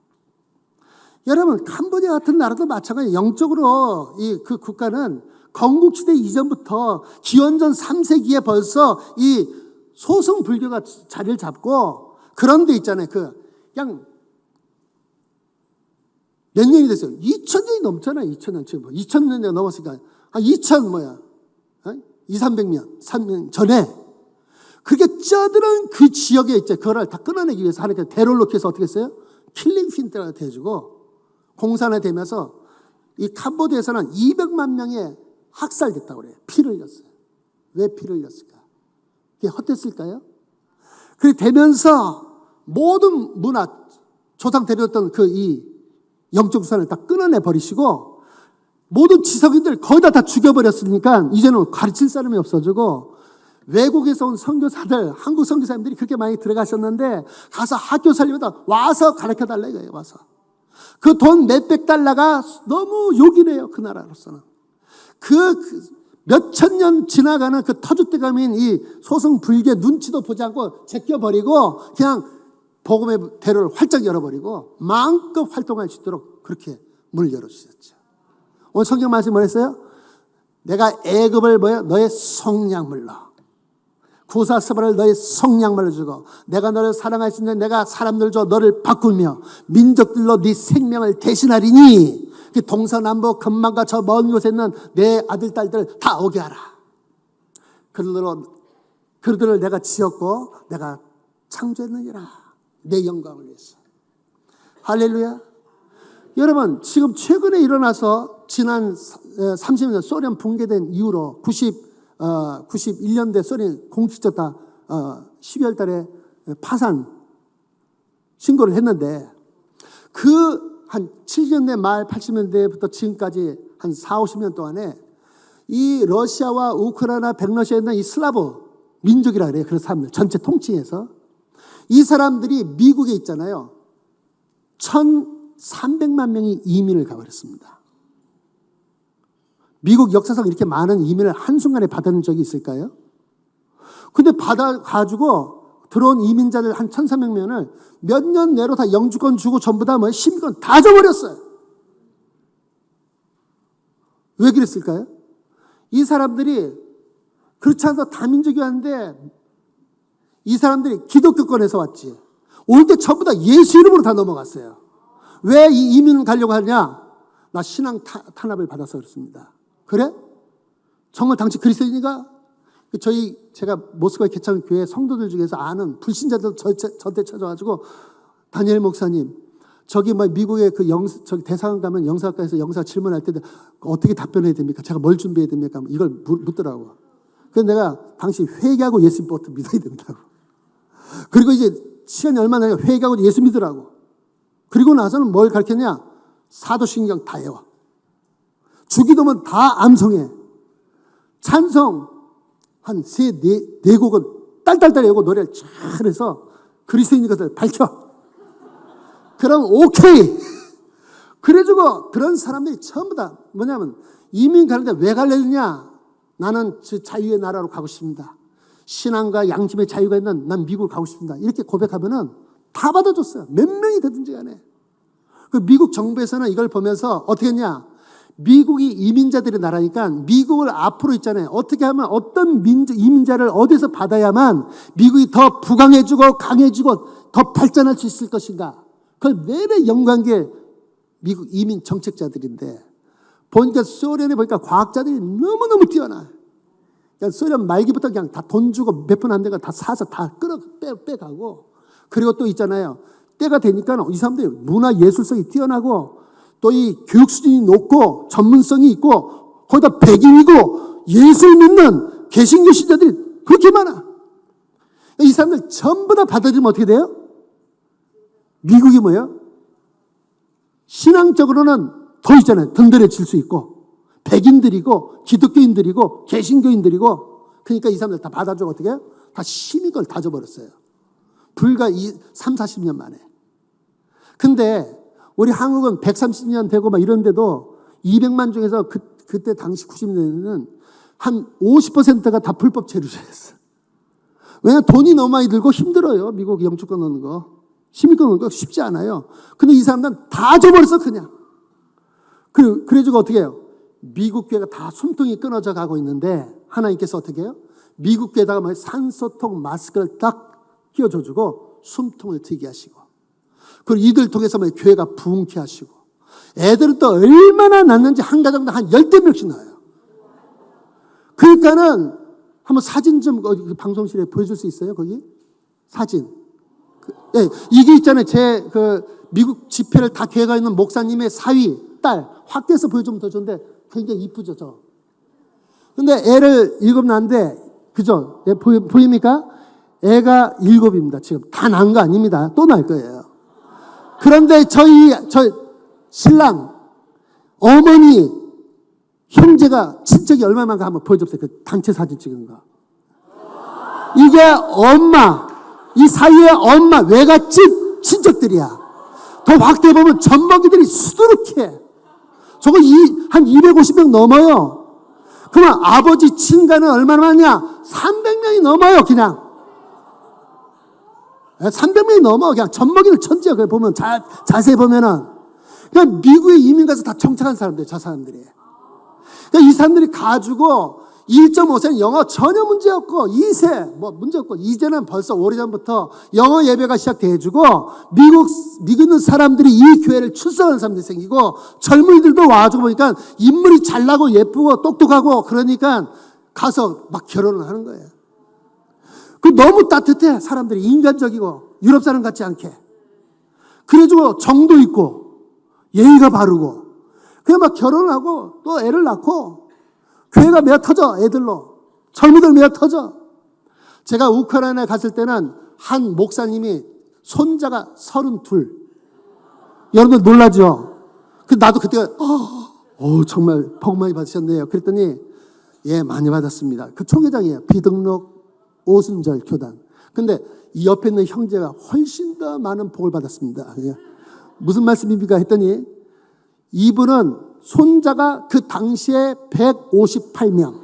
여러분 캄보디아 같은 나라도 마찬가지예요. 영적으로 그 국가는 건국시대 이전부터 기원전 3세기에 벌써 이 소승 불교가 자리를 잡고 그런 데 있잖아요. 그냥 몇 년이 됐어요? 2000년이 넘잖아요. 2000년 지금 2000년이 넘었으니까 한 2000 뭐야? 200~300년 3년 전에 그게 쩌들은 그 지역에 있죠. 그거를 다 끊어내기 위해서 하나님께서 대로를 놓기 위해서 어떻게 했어요? 킬링 핀트가 돼가지고 공산화 되면서 이 캄보디아에서는 200만 명의 학살됐다고 그래요. 피를 흘렸어요. 왜 피를 흘렸을까? 그게 헛됐을까요? 그렇게 되면서 모든 문화, 조상 데려왔던 그 이 영적 우산을 다 끊어내 버리시고 모든 지성인들 거의 다 죽여버렸으니까 이제는 가르칠 사람이 없어지고 외국에서 온 선교사들, 한국 선교사님들이 그렇게 많이 들어가셨는데 가서 학교 살리면서 와서 가르쳐달라 이거예요. 와서. 그 돈 몇백 달러가 너무 욕이래요. 그 나라로서는. 그 몇천 년 지나가는 그 터줏대감인 이 소승불교의 눈치도 보지 않고 제껴버리고 그냥 복음의 대로를 활짝 열어버리고 마음껏 활동할 수 있도록 그렇게 문을 열어주셨죠. 오늘 성경 말씀 뭐랬어요? 내가 애굽을 뭐야? 너의 속량물로, 구사스바를 너의 속량물로 주고 내가 너를 사랑할 수 있는 내가 사람들 줘 너를 바꾸며 민족들로 네 생명을 대신하리니 그 동서남북 근방과 저 먼 곳에 있는 내 아들 딸들 다 오게 하라. 그들을 내가 지었고 내가 창조했느니라. 내 영광을 위해서. 할렐루야. 여러분 지금 최근에 일어나서 지난 30년 소련 붕괴된 이후로 91년대 소련이 공식적 다 12월 달에 파산 신고를 했는데 그 한 70년대 말 80년대부터 지금까지 한 4, 50년 동안에 이 러시아와 우크라이나, 백러시아에 있는 이 슬라브 민족이라 그래요. 그런 사람들 전체 통칭해서 이 사람들이 미국에 있잖아요. 1,300만 명이 이민을 가버렸습니다. 미국 역사상 이렇게 많은 이민을 한순간에 받은 적이 있을까요? 근데 받아가지고 들어온 이민자들 한 1,300명을 몇 년 내로 다 영주권 주고 전부 다 뭐 시민권 다 줘버렸어요. 왜 그랬을까요? 이 사람들이 그렇지 않아도 다민족이 왔는데 이 사람들이 기독교권에서 왔지. 올 때 전부 다 예수 이름으로 다 넘어갔어요. 왜 이 이민 가려고 하냐? 나 신앙 탄압을 받아서 그렇습니다. 그래? 정말 당신 그리스도인이가? 제가 모스크바 개창교회 성도들 중에서 아는 불신자들 저한테 찾아가지고 다니엘 목사님, 저기 뭐 미국의 저기 대사관 가면 영사학과에서 영사 질문할 때 어떻게 답변해야 됩니까? 제가 뭘 준비해야 됩니까? 이걸 묻더라고. 그래서 내가 당신 회개하고 예수 믿어야 된다고. 그리고 이제 시간이 얼마 나니까 회개하고 예수 믿으라고. 그리고 나서는 뭘 가르쳤냐? 사도신경 다 외워. 주기도문 다 암송해. 찬송 한 네 곡은 딸딸딸 외우고 노래를 잘해서 그리스도인인 것을 밝혀. 그럼 오케이. 그래가지고 그런 사람들이 전부 다 뭐냐면 이민 가는데 왜 가려느냐? 나는 자유의 나라로 가고 싶습니다. 신앙과 양심의 자유가 있는 난 미국을 가고 싶습니다. 이렇게 고백하면은 다 받아줬어요. 몇 명이 되든지 간에. 그 미국 정부에서는 이걸 보면서 어떻게 했냐? 미국이 이민자들의 나라니까 미국을 앞으로 있잖아요. 어떻게 하면 어떤 이민자를 어디서 받아야만 미국이 더 부강해지고 강해지고 더 발전할 수 있을 것인가. 그걸 매일 연구한 미국 이민 정책자들인데 보니까 소련에 보니까 과학자들이 너무너무 뛰어나. 그러니까 소련 말기부터 그냥 다 돈 주고 몇 푼 안 되고 다 사서 다 빼가고 그리고 또 있잖아요. 때가 되니까 이 사람들이 문화 예술성이 뛰어나고 또 이 교육 수준이 높고 전문성이 있고 거기다 백인이고 예수 믿는 개신교 신자들이 그렇게 많아. 이 사람들 전부 다 받아들이면 어떻게 돼요? 미국이 뭐예요? 신앙적으로는 더 있잖아요. 든든해질 수 있고 백인들이고 기독교인들이고 개신교인들이고 그러니까 이 사람들 다 받아주고 어떻게 해요? 다 시민권을 다 줘버렸어요. 불과 3, 40년 만에. 근데 우리 한국은 130년 되고 막 이런데도 200만 중에서 그때 당시 90년대에는 한 50%가 다 불법 체류자였어. 왜냐하면 돈이 너무 많이 들고 힘들어요. 미국 영주권 얻는 거. 시민권 얻는 거 쉽지 않아요. 근데 이 사람들은 다 줘버렸어 그냥. 그래가지고 어떻게 해요? 미국 교회가 다 숨통이 끊어져 가고 있는데 하나님께서 어떻게 해요? 미국 교회에다가 산소통 마스크를 딱 끼워줘주고 숨통을 트게 하시고 그리고 이들 통해서 교회가 부흥케 하시고 애들은 또 얼마나 낳는지 한 가정당 한 10대 명씩 낳아요. 그러니까는 한번 사진 좀 방송실에 보여줄 수 있어요? 거기? 사진. 예, 이게 있잖아요. 미국 집회를 다 계획하고 있는 목사님의 사위, 딸. 확대해서 보여주면 더 좋은데 굉장히 이쁘죠, 저. 근데 애를 7 낳는데, 그죠? 예, 보입니까? 애가 7입니다. 지금 다 낳은 거 아닙니다. 또 낳을 거예요. 그런데 저 신랑 어머니 형제가 친척이 얼마만가 한번 보여줬어요. 그 단체 사진 찍은 거. 이게 엄마, 이 사이에 엄마 외갓집 친척들이야. 더 확대해 보면 젖먹이들이 수두룩해. 저거 한 250명 넘어요. 그러면 아버지 친가는 얼마나 많냐? 300명이 넘어요, 그냥. 300명이 넘어. 그냥 젖먹이는 천지야. 그걸 보면, 자세히 보면은. 그냥 미국에 이민 가서 다 정착한 사람들, 저 사람들이. 그러니까 이 사람들이 가지고 1.5세는 영어 전혀 문제 없고, 2세, 문제 없고, 이제는 벌써 오래전부터 영어 예배가 시작돼가지고, 미국 있는 사람들이 이 교회를 출석하는 사람들이 생기고, 젊은이들도 와가지고 보니까 인물이 잘나고 예쁘고 똑똑하고, 그러니까 가서 막 결혼을 하는 거예요. 그 너무 따뜻해. 사람들이 인간적이고, 유럽 사람 같지 않게. 그래가지고 정도 있고, 예의가 바르고, 그냥 막 결혼을 하고, 또 애를 낳고, 교회가 매어 터져, 애들로. 젊은이들 매어 터져. 제가 우크라이나에 갔을 때는 한 목사님이 손자가 32. 여러분들 놀라죠? 나도 그때, 정말 복 많이 받으셨네요. 그랬더니, 예, 많이 받았습니다. 그 총회장이에요. 비등록 오순절 교단. 근데 이 옆에 있는 형제가 훨씬 더 많은 복을 받았습니다. 무슨 말씀입니까? 했더니, 이분은 손자가 그 당시에 158명.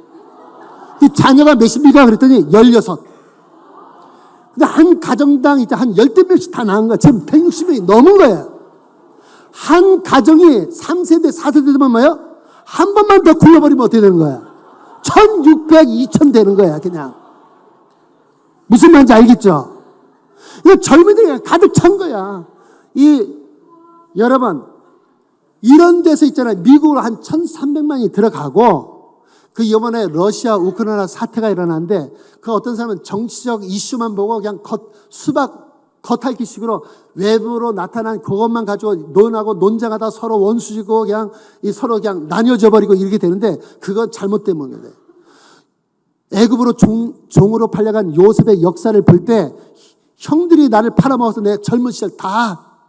이 자녀가 몇입니까? 그랬더니 16. 근데 한 가정당 이제 한 10명씩 다 낳은 거야. 지금 160명이 넘은 거야. 한 가정이 3세대, 4세대 되면 뭐예요? 한 번만 더 굴러버리면 어떻게 되는 거야? 1600, 2000 되는 거야, 그냥. 무슨 말인지 알겠죠? 이 젊은이들이 가득 찬 거야. 여러분, 이런 데서 있잖아요. 미국으로 한 1300만이 들어가고, 그 이번에 러시아, 우크라이나 사태가 일어났는데, 그 어떤 사람은 정치적 이슈만 보고 그냥 수박 겉핥기식으로 외부로 나타난 그것만 가지고 논쟁하다 서로 원수지고 그냥 서로 그냥 나뉘어져 버리고 이렇게 되는데, 그건 잘못된 문제예요. 애굽으로 종으로 팔려간 요셉의 역사를 볼 때, 형들이 나를 팔아먹어서 내 젊은 시절 다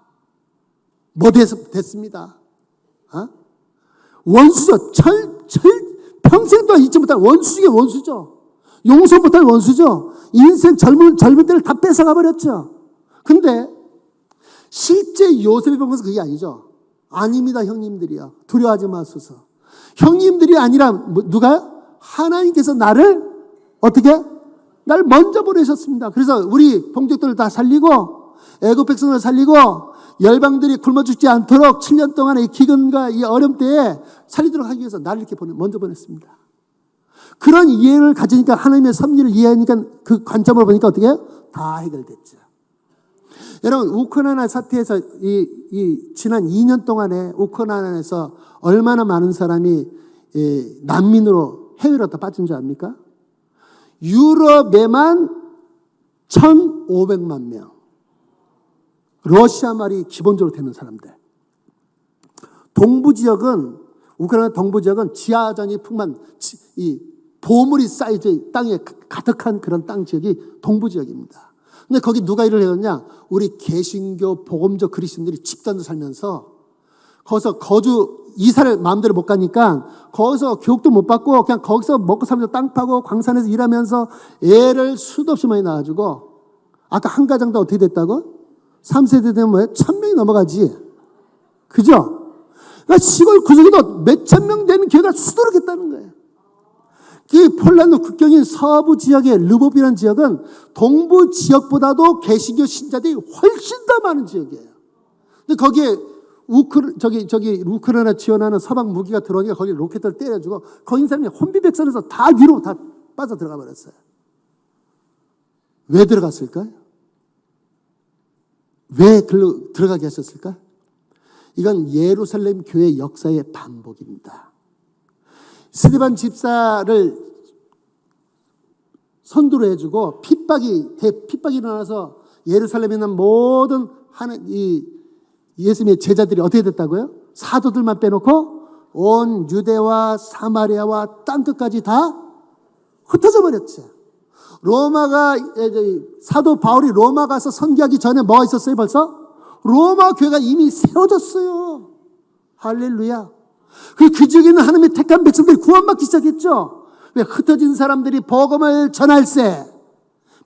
됐습니다. 원수죠. 평생 동안 잊지 못할 원수중에 원수죠. 용서 못할 원수죠. 인생 젊을 때를 다 뺏어가 버렸죠. 근데 실제 요셉이 본 것은 그게 아니죠. 아닙니다, 형님들이요. 두려워하지 마소서. 형님들이 아니라 누가요? 하나님께서 나를 먼저 보내셨습니다. 그래서 우리 동족들을 다 살리고 애굽 백성을 살리고 열방들이 굶어 죽지 않도록 7년 동안의 이 기근과 이 어려움 때에 살리도록 하기 위해서 나를 이렇게 먼저 보냈습니다. 그런 이해를 가지니까 하나님의 섭리를 이해하니까 그 관점을 보니까 어떻게 해요? 다 해결됐죠. 여러분, 우크라이나 사태에서 지난 2년 동안에 우크라이나에서 얼마나 많은 사람이 난민으로 해외로 다 빠진 줄 압니까? 유럽에만 1,500만 명. 러시아 말이 기본적으로 되는 사람들. 우크라이나 동부 지역은 지하전이 풍만, 보물이 쌓여져 땅에 가득한 그런 땅 지역이 동부 지역입니다. 근데 거기 누가 일을 해왔냐? 우리 개신교 복음적 그리스도인들이 집단으로 살면서 거기서 이사를 마음대로 못 가니까 거기서 교육도 못 받고 그냥 거기서 먹고 살면서 땅 파고 광산에서 일하면서 애를 수도 없이 많이 낳아가지고, 아까 한 가정도 어떻게 됐다고? 3세대 되면 뭐예요? 1000명이 넘어가지. 그죠? 그러니까 시골 구석에도 몇천 명 되는 교회가 수두룩했다는 거예요. 이 폴란드 국경인 서부 지역의 르보비라는 지역은 동부 지역보다도 개신교 신자들이 훨씬 더 많은 지역이에요. 근데 거기에 우크라이나 지원하는 서방 무기가 들어오니까 거기 로켓을 때려주고 거기 있는 사람이 혼비백산에서 다 위로 다 빠져 들어가 버렸어요. 왜 들어갔을까요? 왜 글로 들어가게 하셨을까? 이건 예루살렘 교회 역사의 반복입니다. 스데반 집사를 선두로 해주고 핍박이 일어나서 예루살렘에 있는 모든 예수님의 제자들이 어떻게 됐다고요? 사도들만 빼놓고 온 유대와 사마리아와 땅끝까지 다 흩어져 버렸죠. 사도 바울이 로마 가서 선교하기 전에 뭐가 있었어요? 벌써 로마 교회가 이미 세워졌어요. 할렐루야. 그 지역에 있는 하나님의 택한 백성들이 구원받기 시작했죠. 왜? 흩어진 사람들이 복음을 전할세.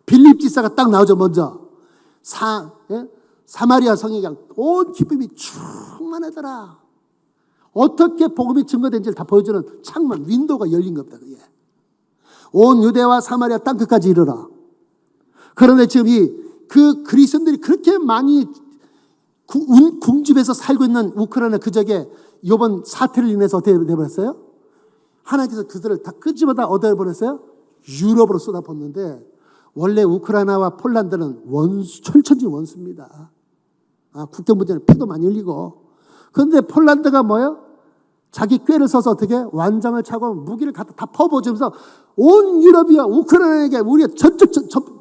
빌립 지사가 딱 나오죠. 먼저 사마리아 성에 온 기쁨이 충만하더라. 어떻게 복음이 증거된지를 다 보여주는 창문, 윈도우가 열린 겁니다. 그게. 온 유대와 사마리아 땅끝까지 이르라. 그런데 지금 그 그리스도인들이 그렇게 많이 궁집에서 살고 있는 우크라이나 그 지역에 이번 사태를 인해서 어떻게 되어버렸어요? 하나님께서 그들을 다 끄집어다 어디에 보냈어요? 유럽으로 쏟아붓는데, 원래 우크라이나와 폴란드는 철천지 원수입니다. 국경 문제는 피도 많이 흘리고. 그런데 폴란드가 뭐예요? 자기 꾀를 써서 어떻게 완장을 차고 무기를 갖다 다 퍼부어주면서 온 유럽이야 우크라이나에게 우리가 전적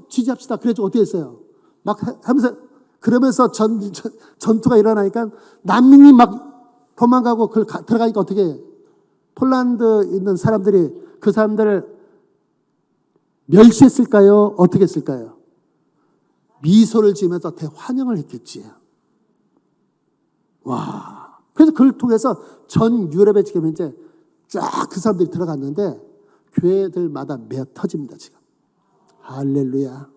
지지합시다. 그래서 어떻게 했어요? 막 하면서 그러면서 전투가 일어나니까 난민이 막 도망가고 들어가니까 어떻게 해요? 폴란드 있는 사람들이 그 사람들을 멸시했을까요? 어떻게 했을까요? 미소를 지으면서 대환영을 했겠지. 와. 그래서 그걸 통해서 전 유럽에 지금 이제 쫙 그 사람들이 들어갔는데 교회들마다 메어 터집니다, 지금. 할렐루야.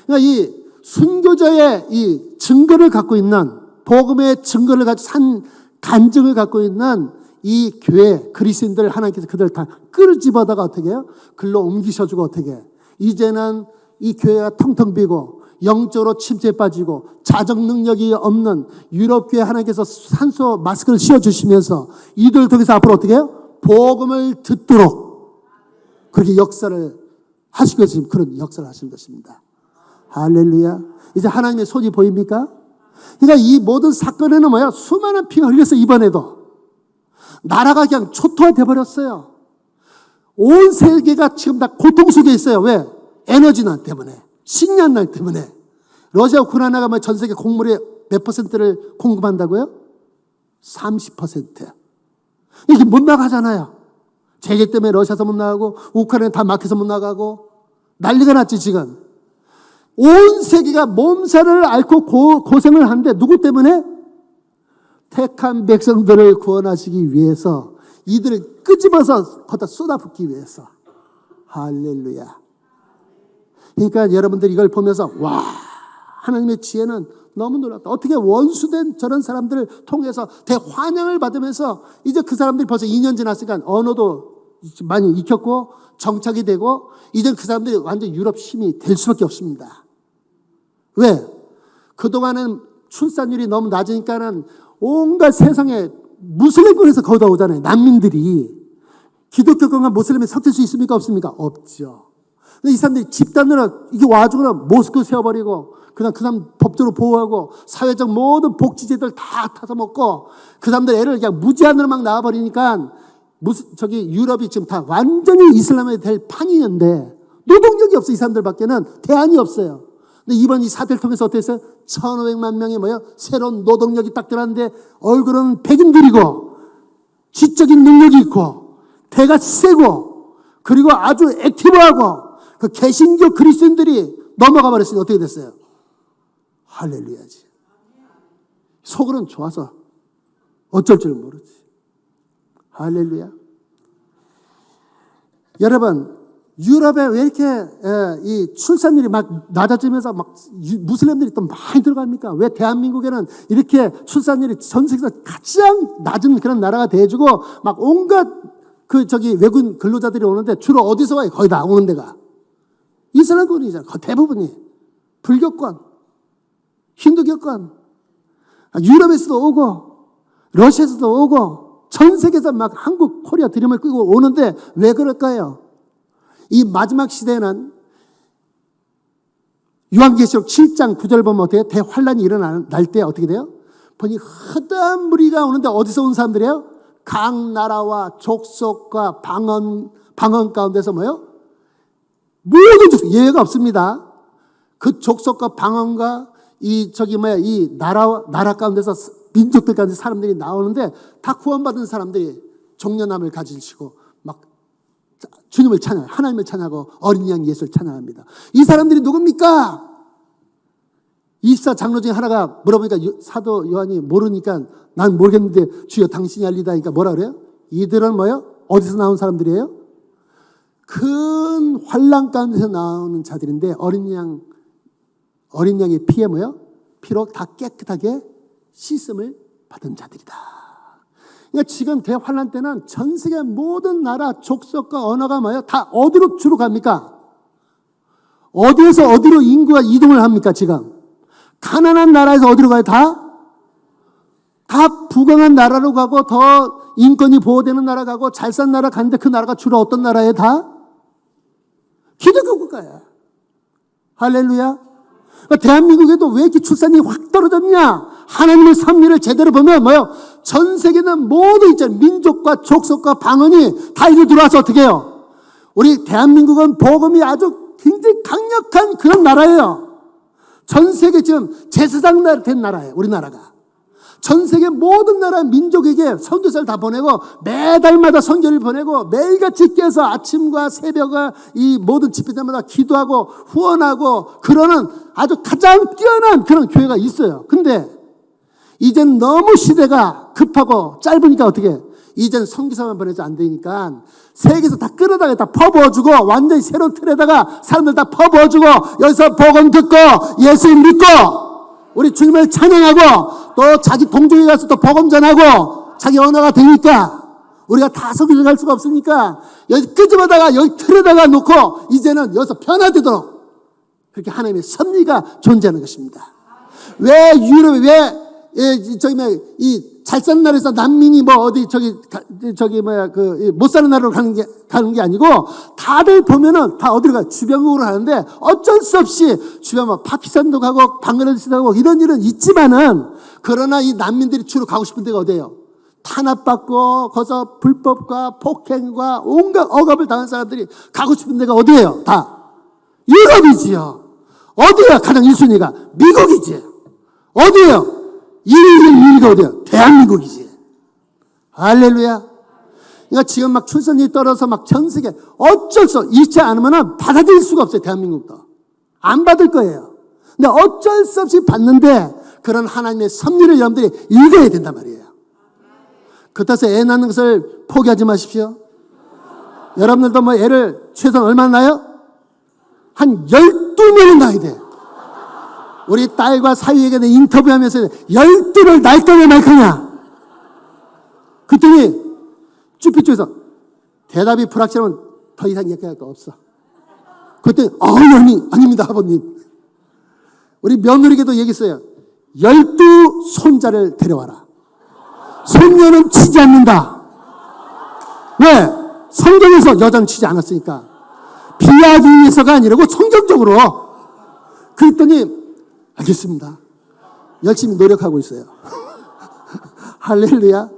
그러니까 이 순교자의 이 증거를 갖고 있는, 복음의 증거를 가지고 산 간증을 갖고 있는 이 교회 그리스도인들 하나님께서 그들 다 끌어집어다가 어떻게 해요? 글로 옮기셔주고 어떻게 해요? 이제는 이 교회가 텅텅 비고 영적으로 침체에 빠지고 자정 능력이 없는 유럽 교회 하나님께서 산소 마스크를 씌워주시면서 이들을 통해서 앞으로 어떻게 해요? 복음을 듣도록 그렇게 역사를 하시기 위해서 지금 그런 역사를 하시는 것입니다. 할렐루야. 이제 하나님의 손이 보입니까? 그러니까 이 모든 사건에는 뭐야? 수많은 피가 흘렸어. 이번에도 나라가 그냥 초토화돼 버렸어요. 온 세계가 지금 다 고통 속에 있어요. 왜? 에너지난 때문에, 식량난 때문에. 러시아 우크라이나가 뭐 전 세계 곡물의 몇 퍼센트를 공급한다고요? 30%. 이게 못 나가잖아요. 제재 때문에 러시아에서 못 나가고 우크라이나 다 막혀서 못 나가고 난리가 났지 지금. 온 세계가 몸살을 앓고 고생을 하는데 누구 때문에? 택한 백성들을 구원하시기 위해서, 이들을 끄집어서 거기다 쏟아붓기 위해서. 할렐루야. 그러니까 여러분들이 이걸 보면서 와, 하나님의 지혜는 너무 놀랐다. 어떻게 원수된 저런 사람들을 통해서 대환영을 받으면서 이제 그 사람들이 벌써 2년 지났으니까 언어도 많이 익혔고 정착이 되고 이제 그 사람들이 완전 유럽 힘이 될 수밖에 없습니다. 왜? 그동안은 출산율이 너무 낮으니까는 온갖 세상에 무슬림권에서 거기다 오잖아요. 난민들이. 기독교권과 무슬림이 섞일 수 있습니까? 없습니까? 없죠. 근데 이 사람들이 집단으로 이게 와주거나 모스크 세워버리고 그다음 그 사람 법적으로 보호하고 사회적 모든 복지제도를 다 타서 먹고 그 사람들 애를 그냥 무제한으로 막 낳아버리니까 유럽이 지금 다 완전히 이슬람에 될 판이는데 노동력이 없어. 이 사람들밖에는 대안이 없어요. 근데 이번 이 사태를 통해서 어떻게 했어요? 1,500만 명이 새로운 노동력이 딱 들어왔는데 얼굴은 백인들이고 지적인 능력이 있고 대가 세고 그리고 아주 액티브하고 그 개신교 그리스도인들이 넘어가 버렸으니 어떻게 됐어요? 할렐루야지. 속으로는 좋아서 어쩔 줄 모르지. 할렐루야. 여러분, 유럽에 왜 이렇게 이 출산율이 막 낮아지면서 막 무슬림들이 또 많이 들어갑니까? 왜 대한민국에는 이렇게 출산율이 전 세계에서 가장 낮은 그런 나라가 돼주고 막 온갖 외국인 근로자들이 오는데 주로 어디서 와요? 거의 다 오는 데가 이슬람권이잖아요. 대부분이 불교권, 힌두교권, 유럽에서도 오고 러시아에서도 오고 전 세계에서 막 한국, 코리아 드림을 끌고 오는데 왜 그럴까요? 이 마지막 시대에는 요한계시록 7장 9절 보면 어떻게 대환란이 일어날 때 어떻게 돼요? 보니 흑한 무리가 오는데 어디서 온 사람들이에요? 각 나라와 족속과 방언 가운데서 뭐예요? 모든 족속, 예외가 없습니다. 그 족속과 방언과 이 나라 가운데서 민족들 가운데 사람들이 나오는데 다 구원받은 사람들이 종려남을 가지시고 막 주님을 찬양, 하나님을 찬양하고 어린 양 예수를 찬양합니다. 이 사람들이 누굽니까? 24 장로 중에 하나가 물어보니까 사도 요한이 모르니까 난 모르겠는데 주여 당신이 알리다니까 뭐라 그래요? 이들은 뭐요? 어디서 나온 사람들이에요? 큰 환난 가운데서 나오는 자들인데 어린 양의 피에 뭐요? 피로 다 깨끗하게 씻음을 받은 자들이다. 그러니까 지금 대환난 때는 전 세계 모든 나라, 족속과 언어가 뭐예요? 다 어디로 주로 갑니까? 어디에서 어디로 인구가 이동을 합니까, 지금? 가난한 나라에서 어디로 가요, 다? 다 부강한 나라로 가고, 더 인권이 보호되는 나라 가고, 잘 산 나라 가는데 그 나라가 주로 어떤 나라에 다? 기독교 국가야. 할렐루야. 그러니까 대한민국에도 왜 이렇게 출산이 확 떨어졌냐? 하나님의 섭리를 제대로 보면 뭐요? 전 세계는 모두 있잖아요. 민족과 족속과 방언이 다 이리 들어와서 어떻게 해요? 우리 대한민국은 복음이 아주 굉장히 강력한 그런 나라예요. 전 세계 지금 제사장 된 나라예요. 우리나라가. 전 세계 모든 나라 민족에게 선교사를 다 보내고 매달마다 선교를 보내고 매일같이 깨서 아침과 새벽과 이 모든 집회 때마다 기도하고 후원하고 그러는 아주 가장 뛰어난 그런 교회가 있어요. 근데 이젠 너무 시대가 급하고 짧으니까 어떻게 이젠 선교사만 보내지 안 되니까 세계에서 다 끌어다가 다 퍼부어주고 완전히 새로운 틀에다가 사람들 다 퍼부어주고 여기서 복음 듣고 예수 믿고 우리 주님을 찬양하고 또 자기 동족에 가서 또 복음 전하고 자기 언어가 되니까 우리가 다 선교를 갈 수가 없으니까 여기 끄집어다가 여기 틀에다가 놓고 이제는 여기서 변화되도록 그렇게 하나님의 섭리가 존재하는 것입니다. 왜 유럽에 이 잘 사는 나라에서 난민이 뭐 어디 못 사는 나라로 가는 게 아니고 다들 보면은 다 어디로 가요? 주변국으로 가는데 어쩔 수 없이 주변 뭐 파키스탄도 가고 방글라데시도 가고 이런 일은 있지만은 그러나 이 난민들이 주로 가고 싶은 데가 어디예요? 탄압받고 거기서 불법과 폭행과 온갖 억압을 당한 사람들이 가고 싶은 데가 어디예요? 다 유럽이지요. 어디야 가장 1순위가? 미국이지. 어디예요? 1위가 어디야? 대한민국이지. 할렐루야. 그러니까 지금 막 출산율이 떨어져서 막 전 세계 어쩔 수 있지 않으면 받아들일 수가 없어요. 대한민국도. 안 받을 거예요. 근데 어쩔 수 없이 받는데 그런 하나님의 섭리를 여러분들이 읽어야 된단 말이에요. 그렇다고 해서 애 낳는 것을 포기하지 마십시오. 여러분들도 뭐 애를 최소한 얼마나 낳아요? 한 12명은 낳아야 돼. 우리 딸과 사위에게 인터뷰하면서 12를 낳을 거냐 말 거냐. 그랬더니 쭈삐쭈에서 대답이 불확실하면 더 이상 얘기할 거 없어. 그랬더니 아닙니다 아버님. 우리 며느리에게도 얘기했어요. 12 손자를 데려와라. 손녀는 치지 않는다. 왜? 성경에서 여자는 치지 않았으니까. 비하기 위해서가 아니라고 성경적으로. 그랬더니 알겠습니다. 열심히 노력하고 있어요. 할렐루야.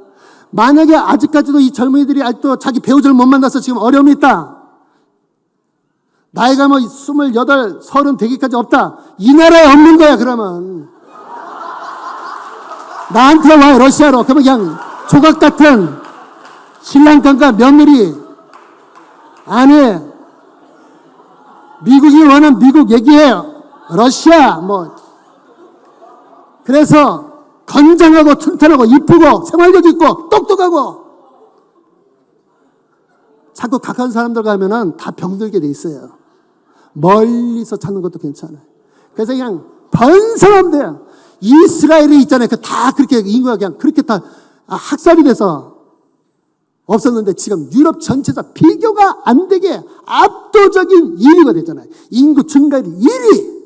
만약에 아직까지도 이 젊은이들이 아직도 자기 배우자를 못 만나서 지금 어려움이 있다. 나이가 뭐 28, 30 되기까지 없다. 이 나라에 없는 거야 그러면. 나한테 와 러시아로. 그러면 그냥 조각 같은 신랑감과 며느리 아내 미국이 원하는 미국 얘기해요. 러시아 뭐 그래서 건장하고 튼튼하고 이쁘고 생활력 있고 똑똑하고 자꾸 가까운 사람들 가면은 다 병들게 돼 있어요. 멀리서 찾는 것도 괜찮아요. 그래서 그냥 번성하면 돼요. 이스라엘이 있잖아요. 다 그렇게 인구가 그냥 그렇게 다 학살이 돼서 없었는데 지금 유럽 전체에서 비교가 안 되게 압도적인 1위가 됐잖아요. 인구 증가율이 1위.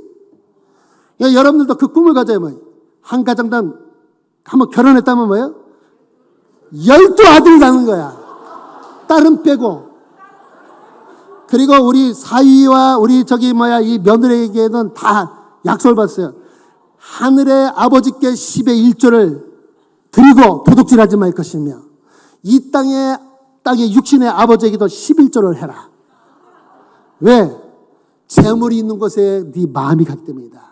그러니까 여러분들도 그 꿈을 가져요. 뭐. 한 가정당 한번 결혼했다면 뭐예요? 12아들을 낳는 거야. 딸은 빼고. 그리고 우리 사위와 우리 이 며느리에게는 다 약속을 받았어요. 하늘의 아버지께 10의 1조를 드리고 도둑질하지 말 것이며 이 땅의 육신의 아버지에게도 11조를 해라. 왜? 재물이 있는 곳에 네 마음이 가기 때문이다.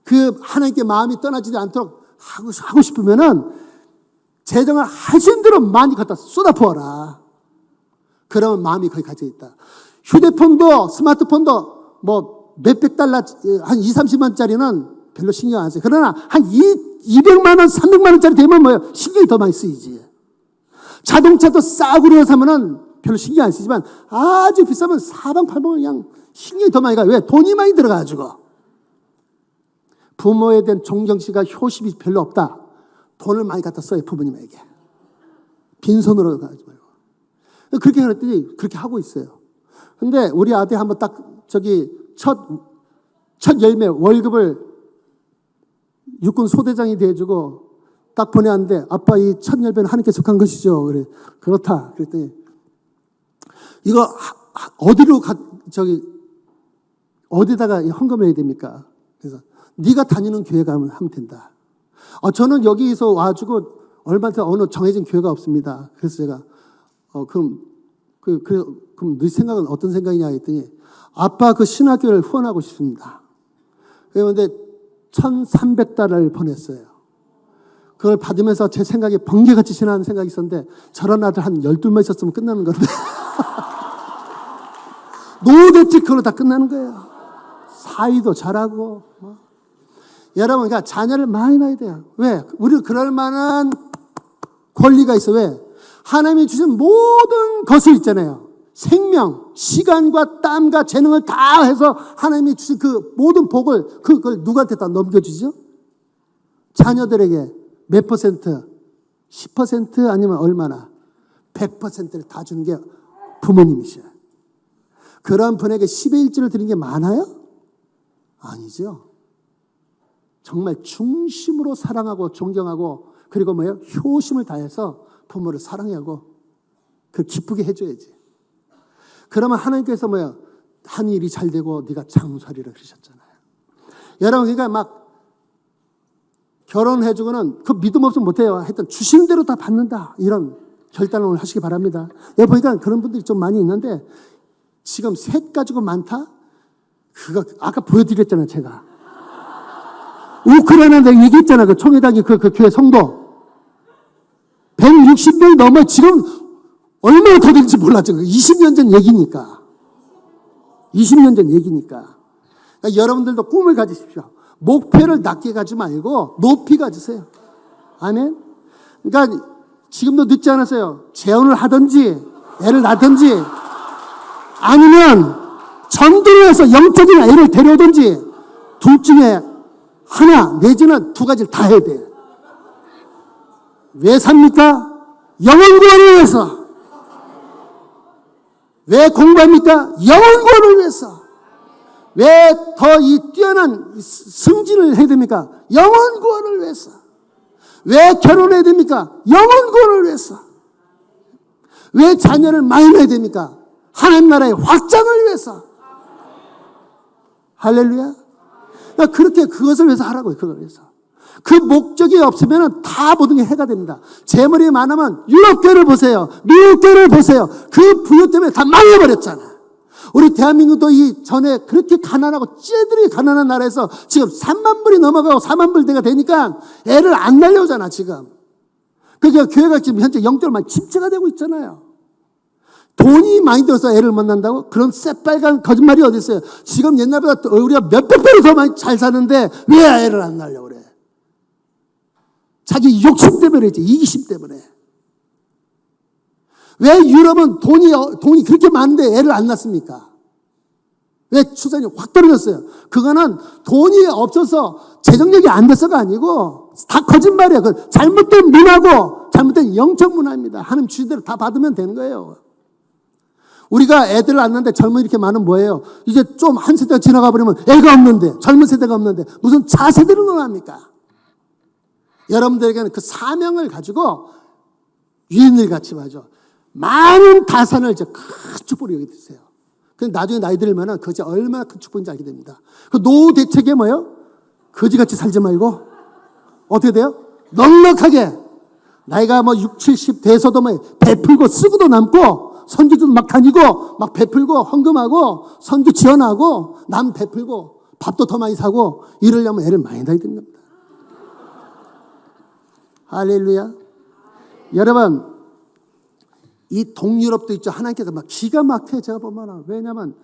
그 하나님께 마음이 떠나지 않도록 하고 싶으면은 재정을 하신 대로 많이 갖다 쏟아부어라. 그러면 마음이 거기 갇혀 있다. 휴대폰도 스마트폰도 뭐 몇백 달러 한 2, 30만짜리는 별로 신경 안 써요. 그러나 한 200만 원, 300만 원짜리 되면 뭐예요? 신경이 더 많이 쓰이지. 자동차도 싸구려 사면은 별로 신경 안 쓰지만 아주 비싸면 사방팔방을 그냥 신경이 더 많이 가요. 왜? 돈이 많이 들어가가지고. 부모에 대한 존경심과 효심이 별로 없다. 돈을 많이 갖다 써요, 부모님에게. 빈손으로 가지 말고. 그렇게 그랬더니 그렇게 하고 있어요. 근데 우리 아들 한번 딱 첫 열매 월급을 육군 소대장이 돼주고 딱 보내왔는데 아빠 이 첫 열매는 하나님께 속한 것이죠. 그래. 그렇다. 그랬더니 이거 어디로 어디다가 헌금해야 됩니까? 그래서 네가 다니는 교회 가면 하면 된다. 저는 여기서 와가지고 얼마 전에 어느 정해진 교회가 없습니다. 그래서 제가 그럼 네 생각은 어떤 생각이냐 했더니 아빠 그 신학교를 후원하고 싶습니다. 그런데 1,300달러를 보냈어요. 그걸 받으면서 제 생각에 번개같이 지나는 생각이 있었는데 저런 아들 한 12명 있었으면 끝나는 건데 노대치 그걸로 다 끝나는 거예요. 사위도 잘하고 여러분 그러니까 자녀를 많이 낳아야 돼요. 왜? 우리는 그럴 만한 권리가 있어. 왜? 하나님이 주신 모든 것을 있잖아요. 생명, 시간과 땀과 재능을 다 해서 하나님이 주신 그 모든 복을 그걸 누구한테 다 넘겨주죠? 자녀들에게 몇 퍼센트? 10% 아니면 얼마나? 100%를 다 주는 게 부모님이셔요. 그런 분에게 10의 1조를 드리는 게 많아요? 아니죠. 정말 중심으로 사랑하고 존경하고 그리고 뭐예요? 효심을 다해서 부모를 사랑하고 그 기쁘게 해줘야지. 그러면 하나님께서 뭐예요? 한 일이 잘 되고 네가 장수하리라 그러셨잖아요. 여러분 그러니까 막 결혼해주고는 그 믿음 없으면 못해요. 하여튼 주신 대로 다 받는다. 이런 결단을 오늘 하시기 바랍니다. 여기 보니까 그런 분들이 좀 많이 있는데 지금 셋 가지고 많다? 그거 아까 보여드렸잖아요. 제가. 우크라이나 내가 얘기했잖아. 그 총회장이 그 교회 성도. 160명이 넘어 지금 얼마나 더 될지 몰랐죠. 20년 전 얘기니까. 20년 전 얘기니까. 그러니까 여러분들도 꿈을 가지십시오. 목표를 낮게 가지 말고 높이 가지세요. 아멘. 그러니까 지금도 늦지 않았어요. 재혼을 하든지 애를 낳든지 아니면 전도를 해서 영적인 애를 데려오든지 둘 중에 하나 내지는 두 가지를 다 해야 돼요. 왜 삽니까? 영혼 구원을 위해서. 왜 공부합니까? 영혼 구원을 위해서. 왜 더 이 뛰어난 승진을 해야 됩니까? 영혼 구원을 위해서. 왜 결혼해야 됩니까? 영혼 구원을 위해서. 왜 자녀를 많이 낳아야 됩니까? 하나님 나라의 확장을 위해서. 할렐루야. 그러니까 그렇게 그것을 위해서 하라고요. 그걸 위해서. 그 목적이 없으면 다 모든 게 해가 됩니다. 제 머리에 많으면 유럽교를 보세요. 미국교를 보세요. 그 부유 때문에 다 망해버렸잖아. 우리 대한민국도 이 전에 그렇게 가난하고 쟤들이 가난한 나라에서 지금 3만 불이 넘어가고 4만 불대가 되니까 애를 안 날려오잖아 지금. 그러니까 교회가 지금 현재 영적으로 많이 침체가 되고 있잖아요. 돈이 많이 들어서 애를 못 낳는다고? 그런 새빨간 거짓말이 어디 있어요? 지금 옛날보다 우리가 몇백 배로 더 많이 잘 사는데 왜 애를 안 낳으려고 그래? 자기 욕심 때문에지, 이기심 때문에. 왜 유럽은 돈이 그렇게 많은데 애를 안 낳습니까? 왜 출산이 확 떨어졌어요? 그거는 돈이 없어서 재정력이 안 돼서가 아니고 다 거짓말이에요. 그 잘못된 문화고 잘못된 영적 문화입니다. 하나님 주신 대로 다 받으면 되는 거예요. 우리가 애들을 안 낳는데 젊은 이렇게 많은 뭐예요? 이제 좀 한 세대가 지나가 버리면 애가 없는데 젊은 세대가 없는데 무슨 차세대를 논합니까? 여러분들에게는 그 사명을 가지고 유인을 같이 하죠. 많은 다산을 이제 큰 축복을 여기세요. 그런데 나중에 나이 들면은 그것이 얼마나 큰 축복인지 알게 됩니다. 그 노후 대책에 뭐예요? 거지같이 살지 말고 어떻게 돼요? 넉넉하게 나이가 뭐 6, 70 돼서도 뭐 베풀고 쓰고도 남고 선교도 막 다니고 막 베풀고 헌금하고 선교 지원하고 남 베풀고 밥도 더 많이 사고 이러려면 애를 많이 낳아야 되는 겁니다. 할렐루야. 여러분 이 동유럽도 있죠. 하나님께서 막 기가 막혀요. 제가 보면 왜냐하면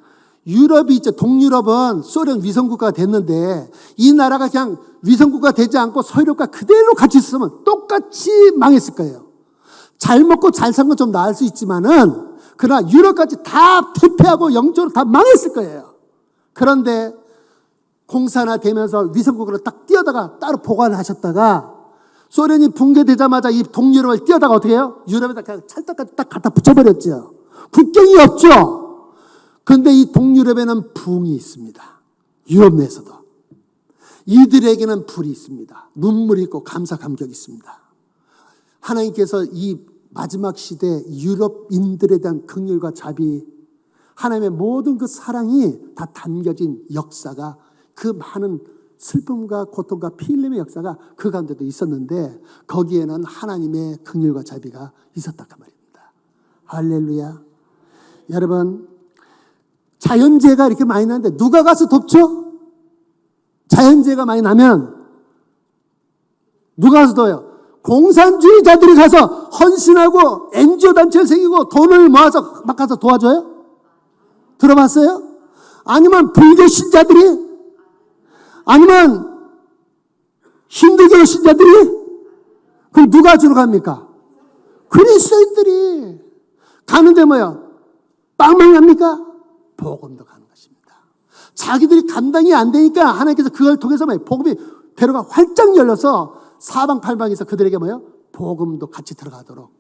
유럽이 이제 동유럽은 소련 위성국가가 됐는데 이 나라가 그냥 위성국가 되지 않고 서유럽과 그대로 같이 있으면 똑같이 망했을 거예요. 잘 먹고 잘 산 건 좀 나을 수 있지만은 그러나 유럽까지 다 퇴폐하고 영적으로 다 망했을 거예요. 그런데 공산화 되면서 위성국으로 딱 뛰어다가 따로 보관을 하셨다가 소련이 붕괴되자마자 이 동유럽을 뛰어다가 어떻게 해요? 유럽에다 그냥 찰떡같이 딱 갖다 붙여버렸죠. 국경이 없죠. 그런데 이 동유럽에는 붕이 있습니다. 유럽 내에서도. 이들에게는 불이 있습니다. 눈물이 있고 감사 감격이 있습니다. 하나님께서 이 마지막 시대 유럽인들에 대한 긍휼과 자비, 하나님의 모든 그 사랑이 다 담겨진 역사가, 그 많은 슬픔과 고통과 피 흘림의 역사가 그 가운데도 있었는데 거기에는 하나님의 긍휼과 자비가 있었단 말입니다. 할렐루야. 여러분, 자연재해가 이렇게 많이 나는데 누가 가서 돕죠? 자연재해가 많이 나면 누가 가서 도와요? 공산주의자들이 가서 헌신하고 NGO 단체를 생기고 돈을 모아서 막 가서 도와줘요? 들어봤어요? 아니면 불교 신자들이? 아니면 힌두교 신자들이? 그럼 누가 주러 갑니까? 그리스도인들이 가는데 뭐야? 빵만 갑니까? 복음도 가는 것입니다. 자기들이 감당이 안 되니까 하나님께서 그걸 통해서 뭐예요? 복음이 배로가 활짝 열려서 사방팔방에서 그들에게 뭐예요? 복음도 같이 들어가도록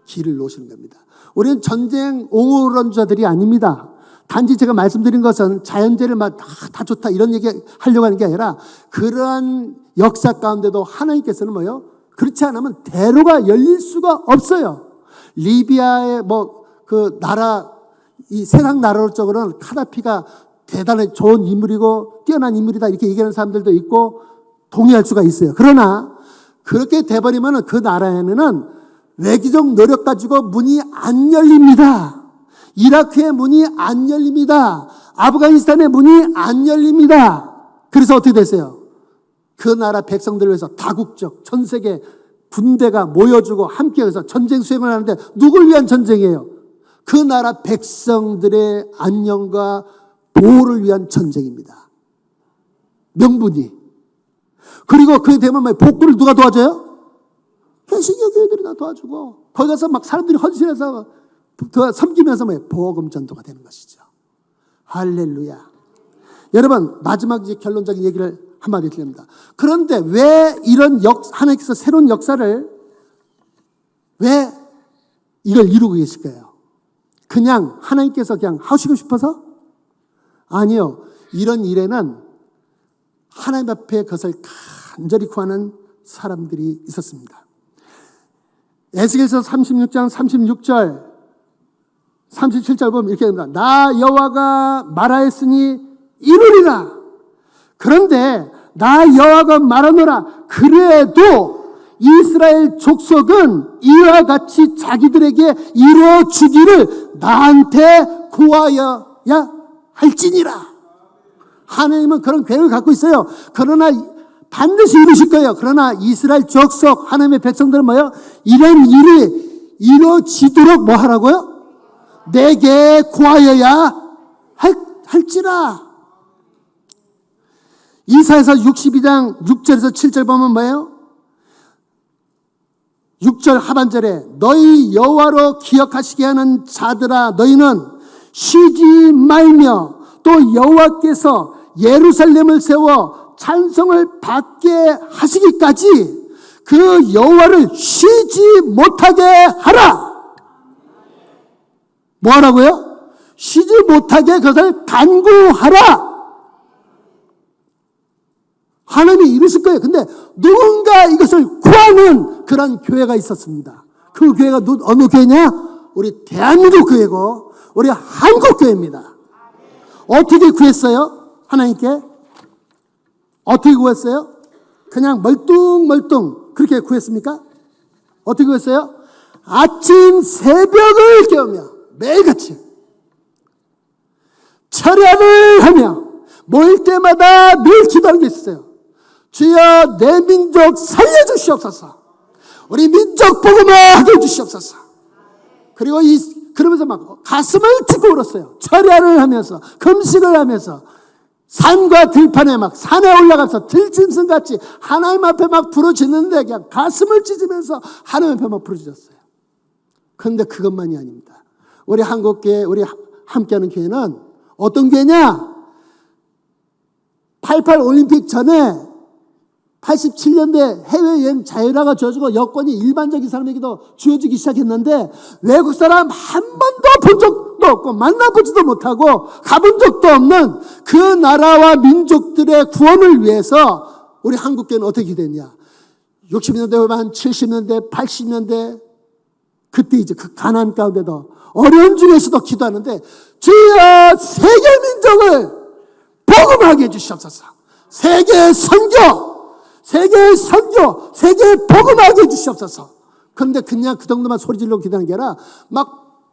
길을 놓으시는 겁니다. 우리는 전쟁 옹호론자들이 아닙니다. 단지 제가 말씀드린 것은 자연재해를 막 다 좋다 이런 얘기 하려고 하는 게 아니라 그러한 역사 가운데도 하나님께서는 뭐예요? 그렇지 않으면 대로가 열릴 수가 없어요. 리비아의 그 나라, 이 세상 나라적으로는 카다피가 대단히 좋은 인물이고 뛰어난 인물이다 이렇게 얘기하는 사람들도 있고 동의할 수가 있어요. 그러나 그렇게 돼버리면 그 나라에는 외교적 노력 가지고 문이 안 열립니다. 이라크의 문이 안 열립니다. 아프가니스탄의 문이 안 열립니다. 그래서 어떻게 됐어요? 그 나라 백성들을 위해서 다국적 전 세계 군대가 모여주고 함께 해서 전쟁 수행을 하는데 누굴 위한 전쟁이에요? 그 나라 백성들의 안녕과 보호를 위한 전쟁입니다. 명분이. 그리고 그게 되면 복구를 누가 도와줘요? 개신교 교회들이 다 도와주고 거기 가서 막 사람들이 헌신해서 섬기면서 복음 전도가 되는 것이죠. 할렐루야. 여러분, 마지막 이제 결론적인 얘기를 한마디 드립니다. 그런데 왜 이런 하나님께서 새로운 역사를 왜 이걸 이루고 계실까요? 그냥 하나님께서 그냥 하시고 싶어서? 아니요. 이런 일에는 하나님 앞에 그것을 간절히 구하는 사람들이 있었습니다. 에스겔서 36장 36절 37절 보면 이렇게 됩니다. 나 여호와가 말하였으니 이루리라. 그런데 나 여호와가 말하노라. 그래도 이스라엘 족속은 이와 같이 자기들에게 이루어 주기를 나한테 구하여야 할지니라. 하나님은 그런 계획을 갖고 있어요. 그러나 반드시 이루실 거예요. 그러나 이스라엘 족속 하나님의 백성들은 뭐예요? 이런 일이 이루어지도록 뭐 하라고요? 내게 구하여야 할지라. 이사야서 62장 6절에서 7절 보면 뭐예요? 6절 하반절에 너희 여호와로 기억하시게 하는 자들아 너희는 쉬지 말며 또 여호와께서 예루살렘을 세워 찬송을 받게 하시기까지 그 여호와를 쉬지 못하게 하라. 뭐 하라고요? 쉬지 못하게 그것을 간구하라. 하나님이 이루실 거예요. 근데 누군가 이것을 구하는 그런 교회가 있었습니다. 그 교회가 어느 교회냐? 우리 대한민국 교회고 우리 한국 교회입니다. 어떻게 구했어요? 하나님께? 어떻게 구했어요? 그냥 멀뚱멀뚱 그렇게 구했습니까? 어떻게 구했어요? 아침 새벽을 깨우며 매일같이 철야를 하며 모일 때마다 늘 기도하는 게 있어요. 주여 내 민족 살려주시옵소서. 우리 민족 복음화하게 해주시옵소서. 그리고 그러면서 막 가슴을 찢고 울었어요. 철야를 하면서, 금식을 하면서, 산과 들판에 막 산에 올라가서 들짐승같이 하나님 앞에 막 부르짖는데 그냥 가슴을 찢으면서 하나님 앞에 막 부르짖었어요. 그런데 그것만이 아닙니다. 우리 한국교회, 우리 함께하는 교회는 어떤 교회냐? 88 올림픽 전에 87년대 해외여행 자유화가 주어지고 여권이 일반적인 사람에게도 주어지기 시작했는데 외국 사람 한 번도 본 적도 없고 만나보지도 못하고 가본 적도 없는 그 나라와 민족들의 구원을 위해서 우리 한국교회는 어떻게 됐냐? 60년대 후반, 70년대, 80년대 그때 이제 그 가난 가운데도 어려운 중에서도 기도하는데 주여 세계 민족을 복음하게 해주시옵소서. 세계 선교, 세계 복음하게 해주시옵소서. 그런데 그냥 그 정도만 소리질러 기도하는 게 아니라 막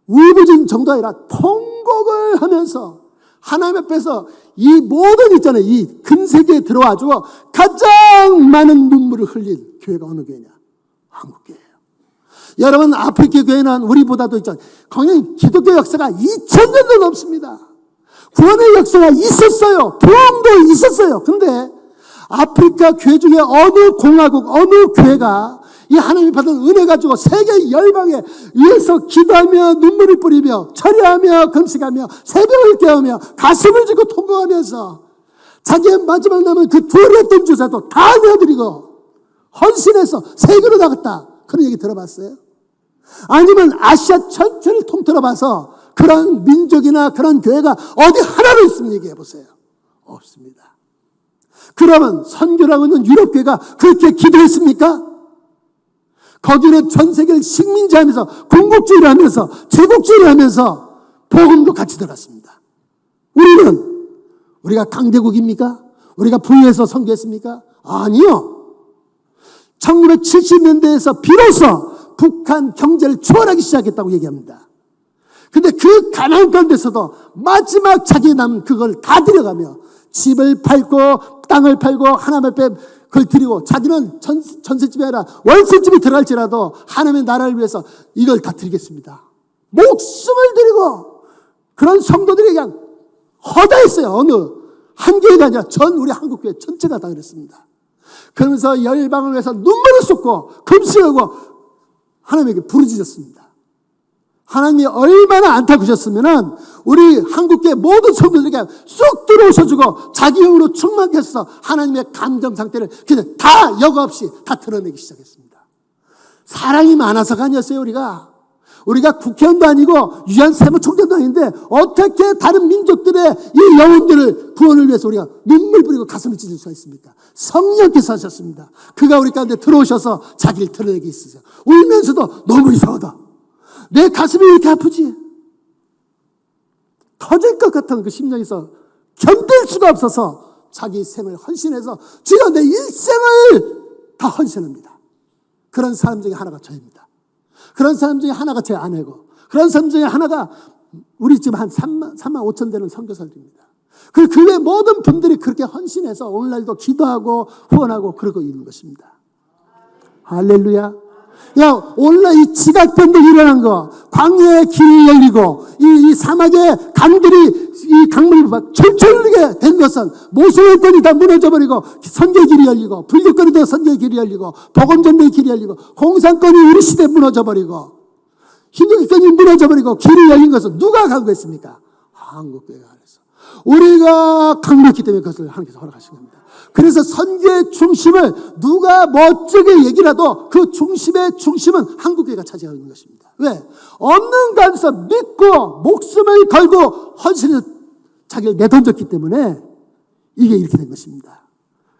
울부짖는 정도가 아니라 통곡을 하면서 하나님 앞에서 이 모든 있잖아요. 이 근세계에 들어와주고 가장 많은 눈물을 흘린 교회가 어느 교회냐? 한국교회예요. 여러분 아프리카 교회는 우리보다도 있잖아요. 거기는 기독교 역사가 2000년도 넘습니다. 구원의 역사가 있었어요. 부흥도 있었어요. 근데 아프리카 교회 중에 어느 공화국, 어느 교회가 이 하나님이 받은 은혜 가지고 세계 열방에 위해서 기도하며 눈물을 뿌리며 철야하며 금식하며 새벽을 깨우며 가슴을 쥐고 통곡하면서 자기의 마지막 남은 그 두렵던 주사도 다 내어드리고 헌신해서 세계로 나갔다. 그런 얘기 들어봤어요? 아니면 아시아 전체를 통틀어 봐서 그런 민족이나 그런 교회가 어디 하나로 있으면 얘기해 보세요. 없습니다. 그러면 선교라고 있는 유럽교회가 그렇게 기도했습니까? 거기는 전 세계를 식민지하면서 군국주의를 하면서 제국주의를 하면서 복음도 같이 들어갔습니다. 우리가 강대국입니까? 우리가 부유해서 선교했습니까? 아니요. 1970년대에서 비로소 북한 경제를 추월하기 시작했다고 얘기합니다. 근데 그 가난 가운데서도 마지막 자기 남은 그걸 다 들여가며 집을 팔고 땅을 팔고 하나님 앞에 그걸 드리고 자기는 전셋집이 아니라 월세집이 들어갈지라도 하나님의 나라를 위해서 이걸 다 드리겠습니다. 목숨을 드리고 그런 성도들이 그냥 허다했어요. 어느 한 교회가 아니라 전 우리 한국교회 전체가 다 그랬습니다. 그러면서 열방을 위해서 눈물을 쏟고 금식하고 하나님에게 부르짖었습니다. 하나님이 얼마나 안타까우셨으면 우리 한국계 모든 성도들에게 쑥 들어오셔주고 자기 영으로 충만해서 하나님의 감정 상태를 그냥 다 여과 없이 다 드러내기 시작했습니다. 사랑이 많아서가 아니었어요. 우리가 국회의원도 아니고 유엔 세무총장도 아닌데 어떻게 다른 민족들의 이 영혼들을 구원을 위해서 우리가 눈물 뿌리고 가슴을 찢을 수가 있습니까? 성령께서 하셨습니다. 그가 우리 가운데 들어오셔서 자기를 드러내게 있으세요. 울면서도 너무 이상하다. 내 가슴이 왜 이렇게 아프지? 터질 것 같은 그 심정에서 견딜 수가 없어서 자기 생을 헌신해서 주여 내 일생을 다 헌신합니다. 그런 사람 중에 하나가 저입니다. 그런 사람 중에 하나가 제 아내고 그런 사람 중에 하나가 우리 집 한 3만 5천 되는 선교사들입니다. 그 외 모든 분들이 그렇게 헌신해서 오늘날도 기도하고 후원하고 그러고 있는 것입니다. 할렐루야. 야, 오늘날 이 지각변도 일어난 거, 광야의 길이 열리고, 이 사막의 강들이, 이 강물이 막 철철하게 된 것은 모세의 권이 다 무너져버리고, 선교의 길이 열리고, 불교권이 선교의 길이 열리고, 복음전도의 길이 열리고, 공산권이 우리 시대에 무너져버리고, 힌두교권이 무너져버리고, 길이 열린 것은 누가 강구했습니까? 한국교회가 안해서. 우리가 강구했기 때문에 그것을 하나님께서 허락하신 겁니다. 그래서 선교의 중심을 누가 멋지게 얘기라도 그 중심의 중심은 한국교회가 차지하고 있는 것입니다. 왜? 없는 가운데서 믿고 목숨을 걸고 헌신해서 자기를 내던졌기 때문에 이게 이렇게 된 것입니다.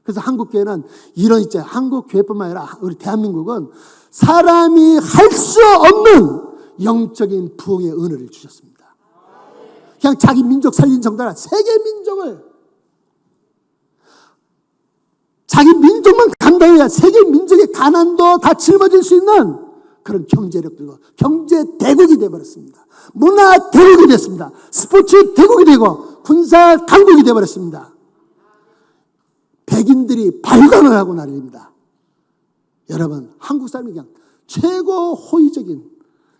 그래서 한국교회는 이런 있죠. 한국교회뿐만 아니라 우리 대한민국은 사람이 할 수 없는 영적인 부흥의 은혜를 주셨습니다. 그냥 자기 민족 살린 정도가 아니라 세계 민족을 자기 민족만 감당해야 세계 민족의 가난도 다 짊어질 수 있는 그런 경제력들과 경제 대국이 되어버렸습니다. 문화 대국이 됐습니다. 스포츠 대국이 되고 군사 강국이 되어버렸습니다. 백인들이 발광을 하고 난립니다. 여러분 한국 사람이 그냥 최고 호의적인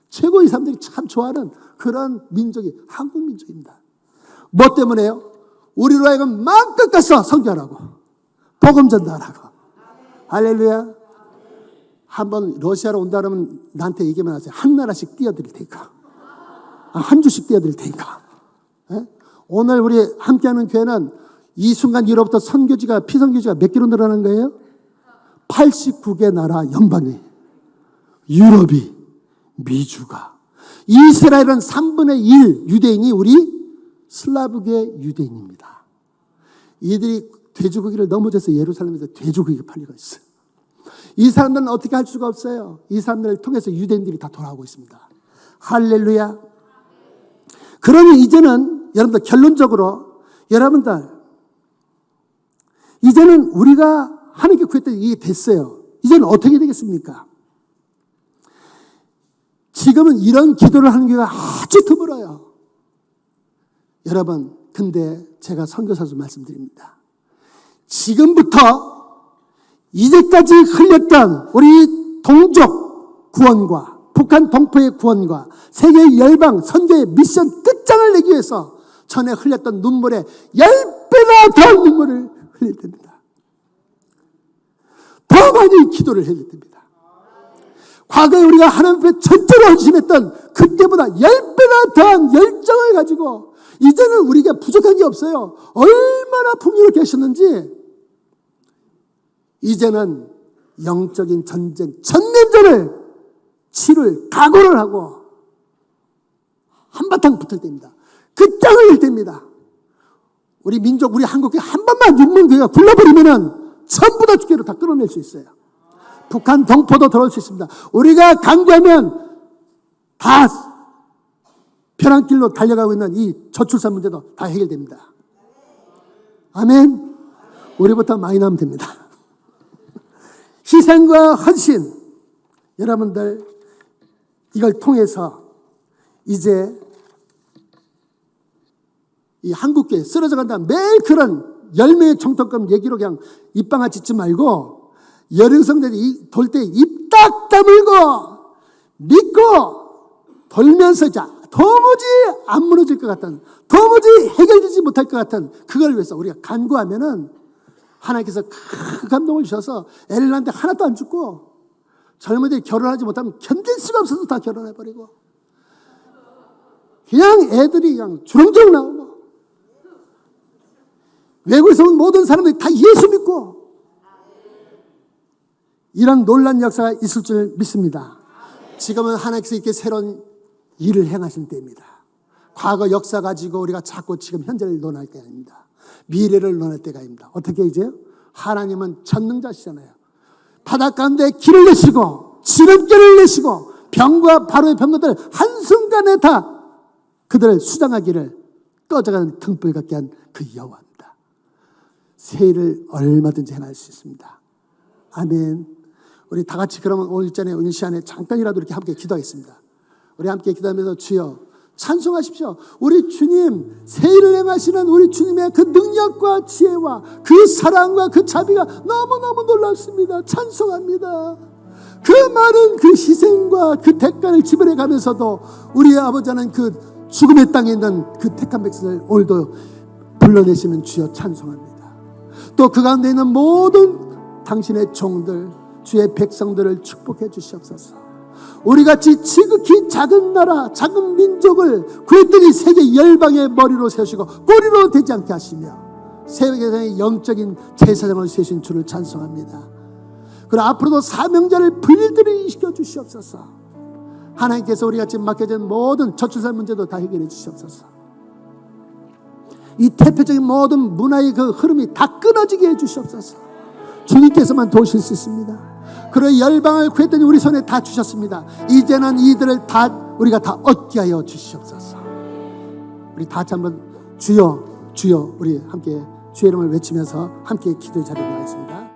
최고 이 사람들이 참 좋아하는 그런 민족이 한국 민족입니다. 뭐 때문에요? 우리로 하여금 마음껏 가서 선교하라고, 복음 전달하고. 할렐루야. 한번 러시아로 온다 그러면 나한테 얘기만 하세요. 한 나라씩 띄워드릴 테니까, 한 주씩 띄워드릴 테니까. 오늘 우리 함께하는 교회는 이 순간 이로부터 선교지가, 피선교지가 몇 개로 늘어나는 거예요? 89개 나라 연방이, 유럽이, 미주가, 이스라엘은 3분의 1 유대인이 우리 슬라브계 유대인입니다. 이들이 돼지고기를 넘어져서 예루살렘에서 돼지고기가 팔리고 있어요. 이 사람들은 어떻게 할 수가 없어요. 이 사람들을 통해서 유대인들이 다 돌아오고 있습니다. 할렐루야. 그러니 이제는 여러분들 결론적으로, 여러분들 이제는 우리가 하나님께 구했더니 이게 됐어요. 이제는 어떻게 되겠습니까? 지금은 이런 기도를 하는 경우가 아주 드물어요. 여러분, 근데 제가 선교사로 말씀드립니다. 지금부터 이제까지 흘렸던 우리 동족 구원과 북한 동포의 구원과 세계 열방 선교의 미션 끝장을 내기 위해서 전에 흘렸던 눈물에 10배나 더 눈물을 흘릴 때입니다. 더 많이 기도를 해야 됩니다. 과거에 우리가 하나님 앞에 전적으로 헌신했던 그때보다 10배나 더한 열정을 가지고, 이제는 우리가 부족한 게 없어요. 얼마나 풍요롭게 하셨는지 이제는 영적인 전쟁, 전면전을 치를 각오를 하고 한바탕 붙을 때입니다. 끝장을 낼 때입니다. 우리 민족, 우리 한국에 한 번만 육문교회가 굴러버리면은 전부 다 주교로 다 끌어낼 수 있어요. 북한 동포도 들어올 수 있습니다. 우리가 강구하면 다 편한 길로 달려가고 있는 이 저출산 문제도 다 해결됩니다. 아멘. 우리부터 많이 나면 됩니다. 희생과 헌신, 여러분들 이걸 통해서 이제 이 한국교회 쓰러져 간다, 매일 그런 열매의 청통금 얘기로 그냥 입방아 짓지 말고, 여령성들이 돌 때 입 딱 다물고 믿고 돌면서, 자 도무지 안 무너질 것 같은, 도무지 해결되지 못할 것 같은 그걸 위해서 우리가 간구하면은 하나님께서 큰 감동을 주셔서 애들한테 하나도 안 죽고, 젊은이들이 결혼하지 못하면 견딜 수가 없어서 다 결혼해버리고, 그냥 애들이 그냥 주렁주렁 나오고, 외국에서 온 모든 사람들이 다 예수 믿고, 이런 놀라운 역사가 있을 줄 믿습니다. 지금은 하나님께서 이렇게 새로운 일을 행하신 때입니다. 과거 역사 가지고 우리가 자꾸 지금 현재를 논할 때 아닙니다. 미래를 논할 때가 아닙니다. 어떻게 이제 하나님은 전능자시잖아요. 바닷 가운데 길을 내시고 지름길을 내시고 병과 바로의 병거들 한순간에 다 그들을 수장하기를 꺼져가는 등불 같게 한 그 여호와입니다. 새 일을 얼마든지 행할 수 있습니다. 아멘. 우리 다 같이 그러면 오늘 전에 오늘 시간에 잠깐이라도 이렇게 함께 기도하겠습니다. 우리 함께 기도하면서 주여 찬송하십시오. 우리 주님, 새 일을 행하시는 우리 주님의 그 능력과 지혜와 그 사랑과 그 자비가 너무너무 놀랍습니다. 찬송합니다. 그 많은 그 희생과 그 대가를 지불해 가면서도 우리 아버지는 그 죽음의 땅에 있는 그 택한 백성을 오늘도 불러내시는 주여 찬송합니다. 또 그 가운데 있는 모든 당신의 종들, 주의 백성들을 축복해 주시옵소서. 우리같이 지극히 작은 나라, 작은 민족을 구했더니 세계 열방의 머리로 세우시고 꼬리로 되지 않게 하시며 세계의 영적인 제사장을 세우신 주를 찬송합니다. 그리고 앞으로도 사명자를 분리들이 시켜 주시옵소서. 하나님께서 우리가 지금 맡겨진 모든 저출산 문제도 다 해결해 주시옵소서. 이 대표적인 모든 문화의 그 흐름이 다 끊어지게 해 주시옵소서. 주님께서만 도우실 수 있습니다. 그리고 열방을 구했더니 우리 손에 다 주셨습니다. 이제는 이들을 다 우리가 다 얻게 하여 주시옵소서. 우리 다 같이 한번 주여 주여 우리 함께 주의 이름을 외치면서 함께 기도의 자리에 나가겠습니다.